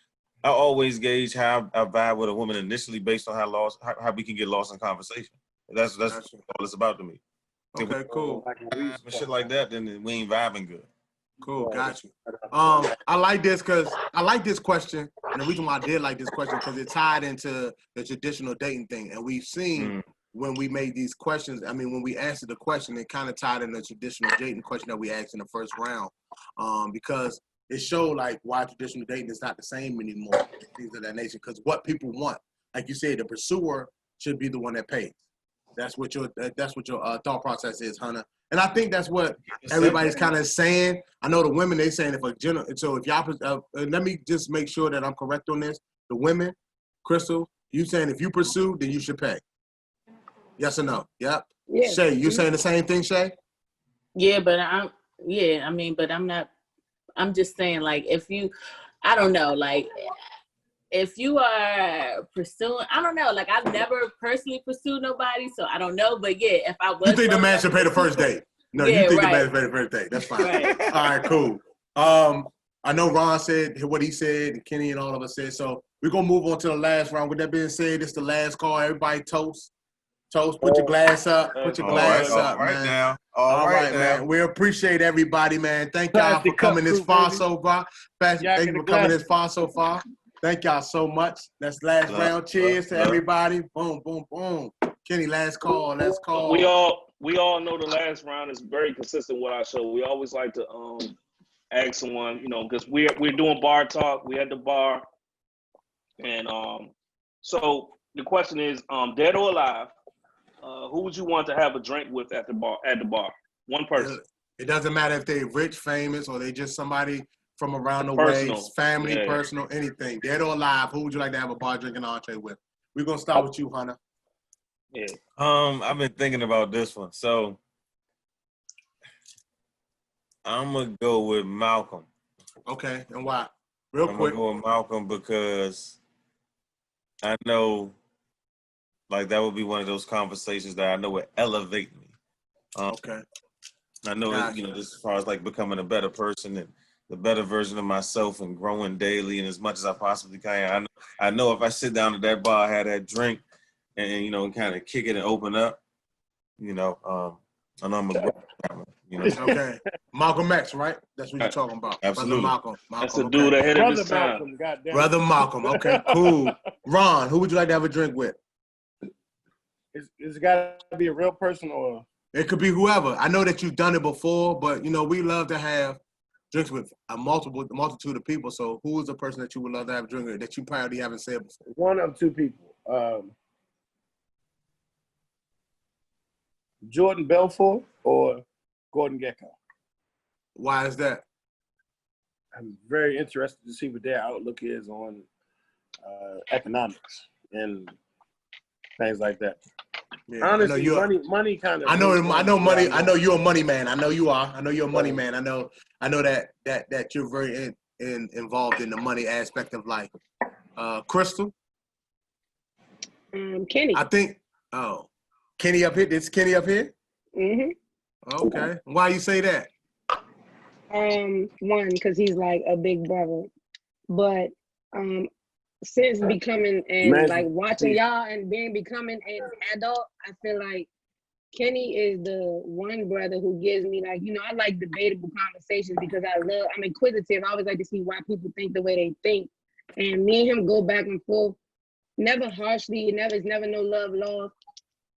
I always gauge how I vibe with a woman initially based on how we can get lost in conversation. That's Gotcha. all it's about to me. Okay, cool. And shit like that, then we ain't vibing good. Cool, got you. I like this because I like this question, and the reason why I did like this question because it tied into the traditional dating thing, and we've seen when we made these questions. I mean, when we answered the question, it kind of tied in the traditional dating question that we asked in the first round, because it showed like why traditional dating is not the same anymore, things of that nature. Because what people want, like you said, the pursuer should be the one that pays. That's what your thought process is, Hunter. And I think that's what everybody's kind of saying. I know the women, they saying so if y'all, let me just make sure that I'm correct on this. The women, Crystal, you saying if you pursue, then you should pay. Yes or no? Yep. Yeah. Shay, you saying the same thing, Shay? Yeah, but I'm not, I'm just saying, like, I don't know, like, if you are pursuing, I don't know, like, I've never personally pursued nobody, so I don't know, but yeah, if I was. You think the man should pay the first date? No, yeah, you think right. the man should pay the first date. That's fine. Right. All right, cool. I know Ron said what he said, and Kenny and all of us said, so we're going to move on to the last round. With that being said, it's the last call. Everybody toast. Toast, put your glass up. Put your glass up, man. All right, man. We appreciate everybody, man. Thank y'all for coming this far so far. Thank you for coming this far so far. Thank y'all so much. That's last round. Cheers to everybody. Boom, boom, boom. Kenny, last call. Last call. We all know the last round is very consistent with our show. We always like to ask someone, because we're doing bar talk. We at the bar, and so the question is, dead or alive, who would you want to have a drink with at the bar? One person. It doesn't matter if they're rich, famous, or they just somebody from around the Personal. way, family, personal, anything. Dead or alive, who would you like to have a bar drinking entree with? We're gonna start with you, Hunter. Yeah. I've been thinking about this one, so I'm gonna go with Malcolm. Okay, and why? Real quick. I'm gonna go with Malcolm because I know, like, that would be one of those conversations that I know would elevate me. Okay. I know, just as far as like becoming a better person and the better version of myself and growing daily and as much as I possibly can. I know if I sit down at that bar, have that drink, and kind of kick it and open up, I know I'm gonna grow that one. Okay. Malcolm X, right? That's what you're talking about. Absolutely. Brother Malcolm. That's the dude ahead of his time. Malcolm, goddamn. Brother Malcolm. Okay, cool. Ron, who would you like to have a drink with? It's got to be a real person or? It could be whoever. I know that you've done it before, but we love to have drinks with a multitude of people. So who is the person that you would love to have a drink with that you probably haven't said before? One of two people. Jordan Belfort or Gordon Gekko. Why is that? I'm very interested to see what their outlook is on economics and things like that. Yeah, honestly, money kind of. I know money. I know you're a money man. I know you are. I know you're a money man. I know that you're very involved in the money aspect of life. Crystal. Kenny. I think. Oh, Kenny up here. It's Kenny up here. Okay. Why you say that? One, because he's like a big brother, but since becoming and like watching y'all and becoming an adult, I feel like Kenny is the one brother who gives me like, I like debatable conversations because I'm inquisitive. I always like to see why people think the way they think. And me and him go back and forth, never harshly, it's never no love lost.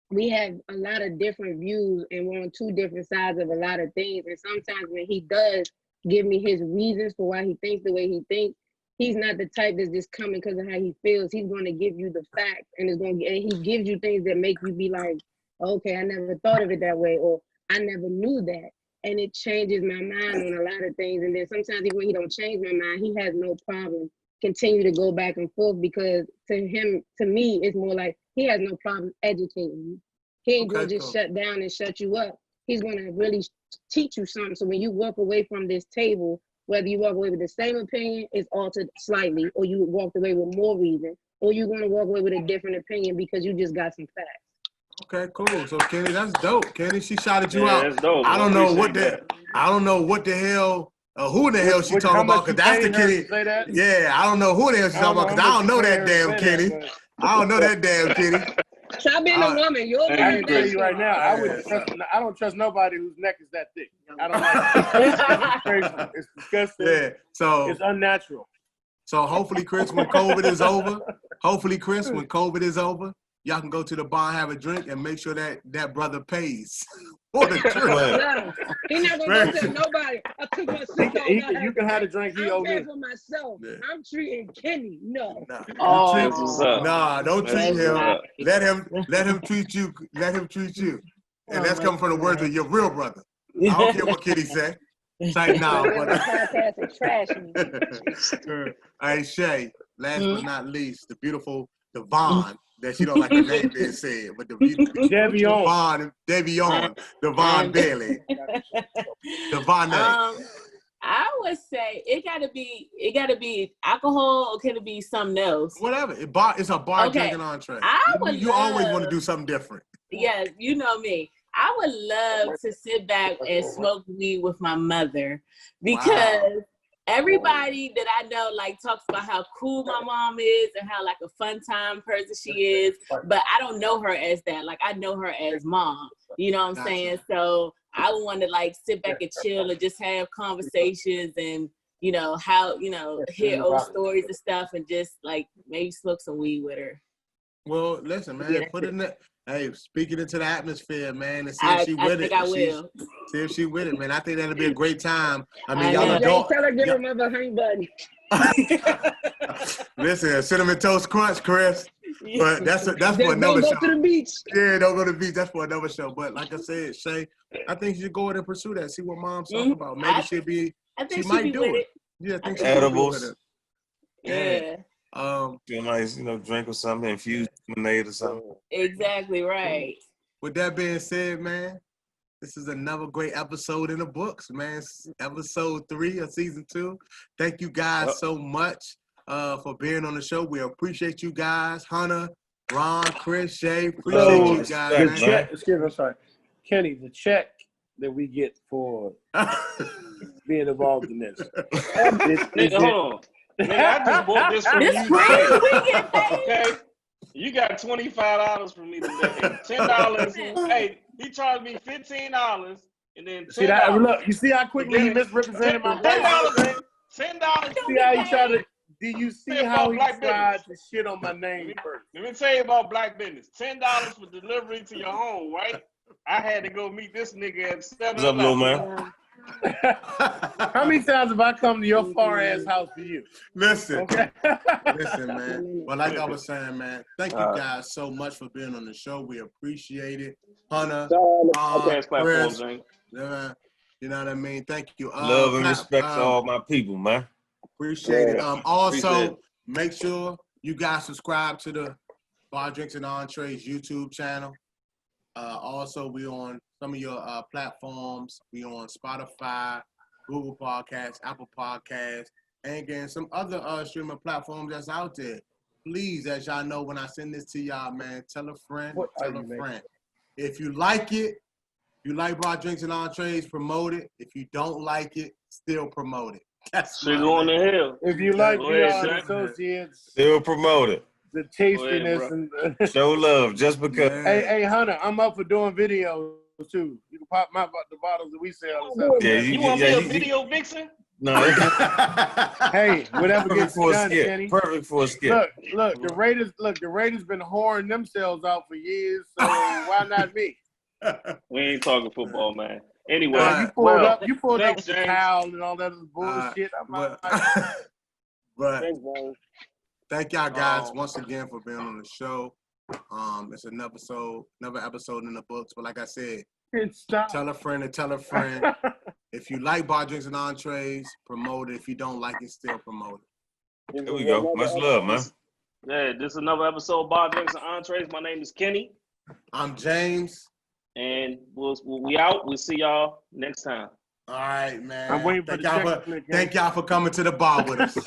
We have a lot of different views and we're on two different sides of a lot of things. And sometimes when he does give me his reasons for why he thinks the way he thinks, he's not the type that's just coming because of how he feels. He's going to give you the facts and he gives you things that make you be like, okay, I never thought of it that way, or I never knew that. And it changes my mind on a lot of things. And then sometimes even when he don't change my mind, he has no problem continue to go back and forth because to me, it's more like he has no problem educating you. He ain't going to just shut down and shut you up. He's going to really teach you something. So when you walk away from this table, Whether you walk away with the same opinion, it's altered slightly, or you walked away with more reason, or you're going to walk away with a different opinion because you just got some facts. Okay, cool. So Kenny, that's dope. Kenny, she shouted you Yeah, out. that's dope. I don't know what Appreciate the hell, who in the hell she How talking much about? you Because that's the paying her Kenny. to say that? Yeah, I don't know who the hell she's I don't talking about know because I how don't much know you that paying her damn to say Kenny. that, I don't know that damn Kenny. Stop being a woman. You're a Hey, woman. I can tell you right now, I don't trust nobody whose neck is that thick. I don't like it. It's crazy. It's disgusting. Yeah. So It's unnatural. hopefully, Chris, when COVID is over, y'all can go to the bar and have a drink and make sure that brother pays for the drink. No, he's not gonna go tell nobody. I took my sick You can have a drink. He I'm owe me. paying for myself. Yeah. I'm treating Kenny. No. Nah, Oh, That's what's up. nah, don't treat That's him. what's up. Let him treat you. Let him treat you. And Oh that's my coming from the words God. of your real brother. I don't care what Kitty say. It's like, nah, The but podcast and trash me. hey, Shay, last but not least, the beautiful Devon, that she don't like her name being said, but the beautiful Devon Bailey. Devon. I would say it gotta be alcohol, or can it be something else? Whatever. It's a bar Okay. drinking entree. You love, always want to do something different. Yes, you know me. I would love to sit back and smoke weed with my mother, because everybody that I know like talks about how cool my mom is and how like a fun time person she is, but I don't know her as that. Like I know her as mom. You know what I'm saying? So I would want to like sit back and chill and just have conversations and hear old stories and stuff, and just like maybe smoke some weed with her. Well, listen, man, put it in the. Hey, speak it into the atmosphere, man, and see I if she with think it. I will. See if she with it, man. I think that'll be a great time. I mean, I y'all know. adult. Tell her give her mother honey bun. Listen, cinnamon toast crunch, Chris. But that's for another show. Don't go to the beach. Yeah, don't go to the beach. That's for another show. But like I said, Shay, I think you should go ahead and pursue that. See what mom's talking about. Maybe I think she might do with it. Yeah, I think she Edibles. do it. Yeah. Feel nice, drink or something, infused lemonade or something. Exactly right. With that being said, man, this is another great episode in the books, man. Episode 3 of season 2. Thank you guys so much for being on the show. We appreciate you guys. Hunter, Ron, Chris, Shay, appreciate you guys. The check, excuse me, I'm sorry. Kenny, the check that we get for being involved in this. Nigga, hold on. Nigga, I just bought this from This you free? today. We get paid? Okay? You got $25 from me today. $10. Hey, he charged me $15 and then $10. See that? Look, you see how quickly he misrepresented my price? $10. See how he tried to? Do you see how he tried to shit on my name first? Let me tell you about black business. $10 for delivery to your home, right? I had to go meet this nigga at 7-Eleven. What's up, little man? How many times have I come to your far ass house for you? Listen, okay. Listen, man. Well, like I was saying, man, thank you guys so much for being on the show. We appreciate it. Hunter, Chris, you know what I mean? Thank you. Love and respect to all my people, man. Appreciate it. Also, make sure you guys subscribe to the Bar Drinks and Entrees YouTube channel. Also, we on some of your platforms. We on Spotify, Google Podcasts, Apple Podcasts, and again, some other streaming platforms that's out there. Please, as y'all know, when I send this to y'all, man, tell a friend, friend. If you like it, you like Bar Drinks and Entrees, promote it. If you don't like it, still promote it. That's Sugar on the hill. If you like VR Associates, still promote it. The tastiness and show love just because. Hey, Hunter, I'm up for doing videos too. You can pop the bottles that we sell. You want to be a video vixen? No. Hey, whatever gets done, Kenny. Perfect for a skit. Look, the Raiders been whoring themselves out for years, so why not me? We ain't talking football, man. Anyway, you pulled up the towel and all that bullshit. But thank y'all guys once again for being on the show. It's another episode in the books. But like I said, tell a friend and tell a friend. If you like Bar Drinks and Entrees, promote it. If you don't like it, still promote it. There we go. Much love, man. Yeah, this is another episode of Bar Drinks and Entrees. My name is Kenny. I'm James. And we out. We'll see y'all next time. All right, man. I'm waiting for the check. Thank y'all for coming to the bar with us.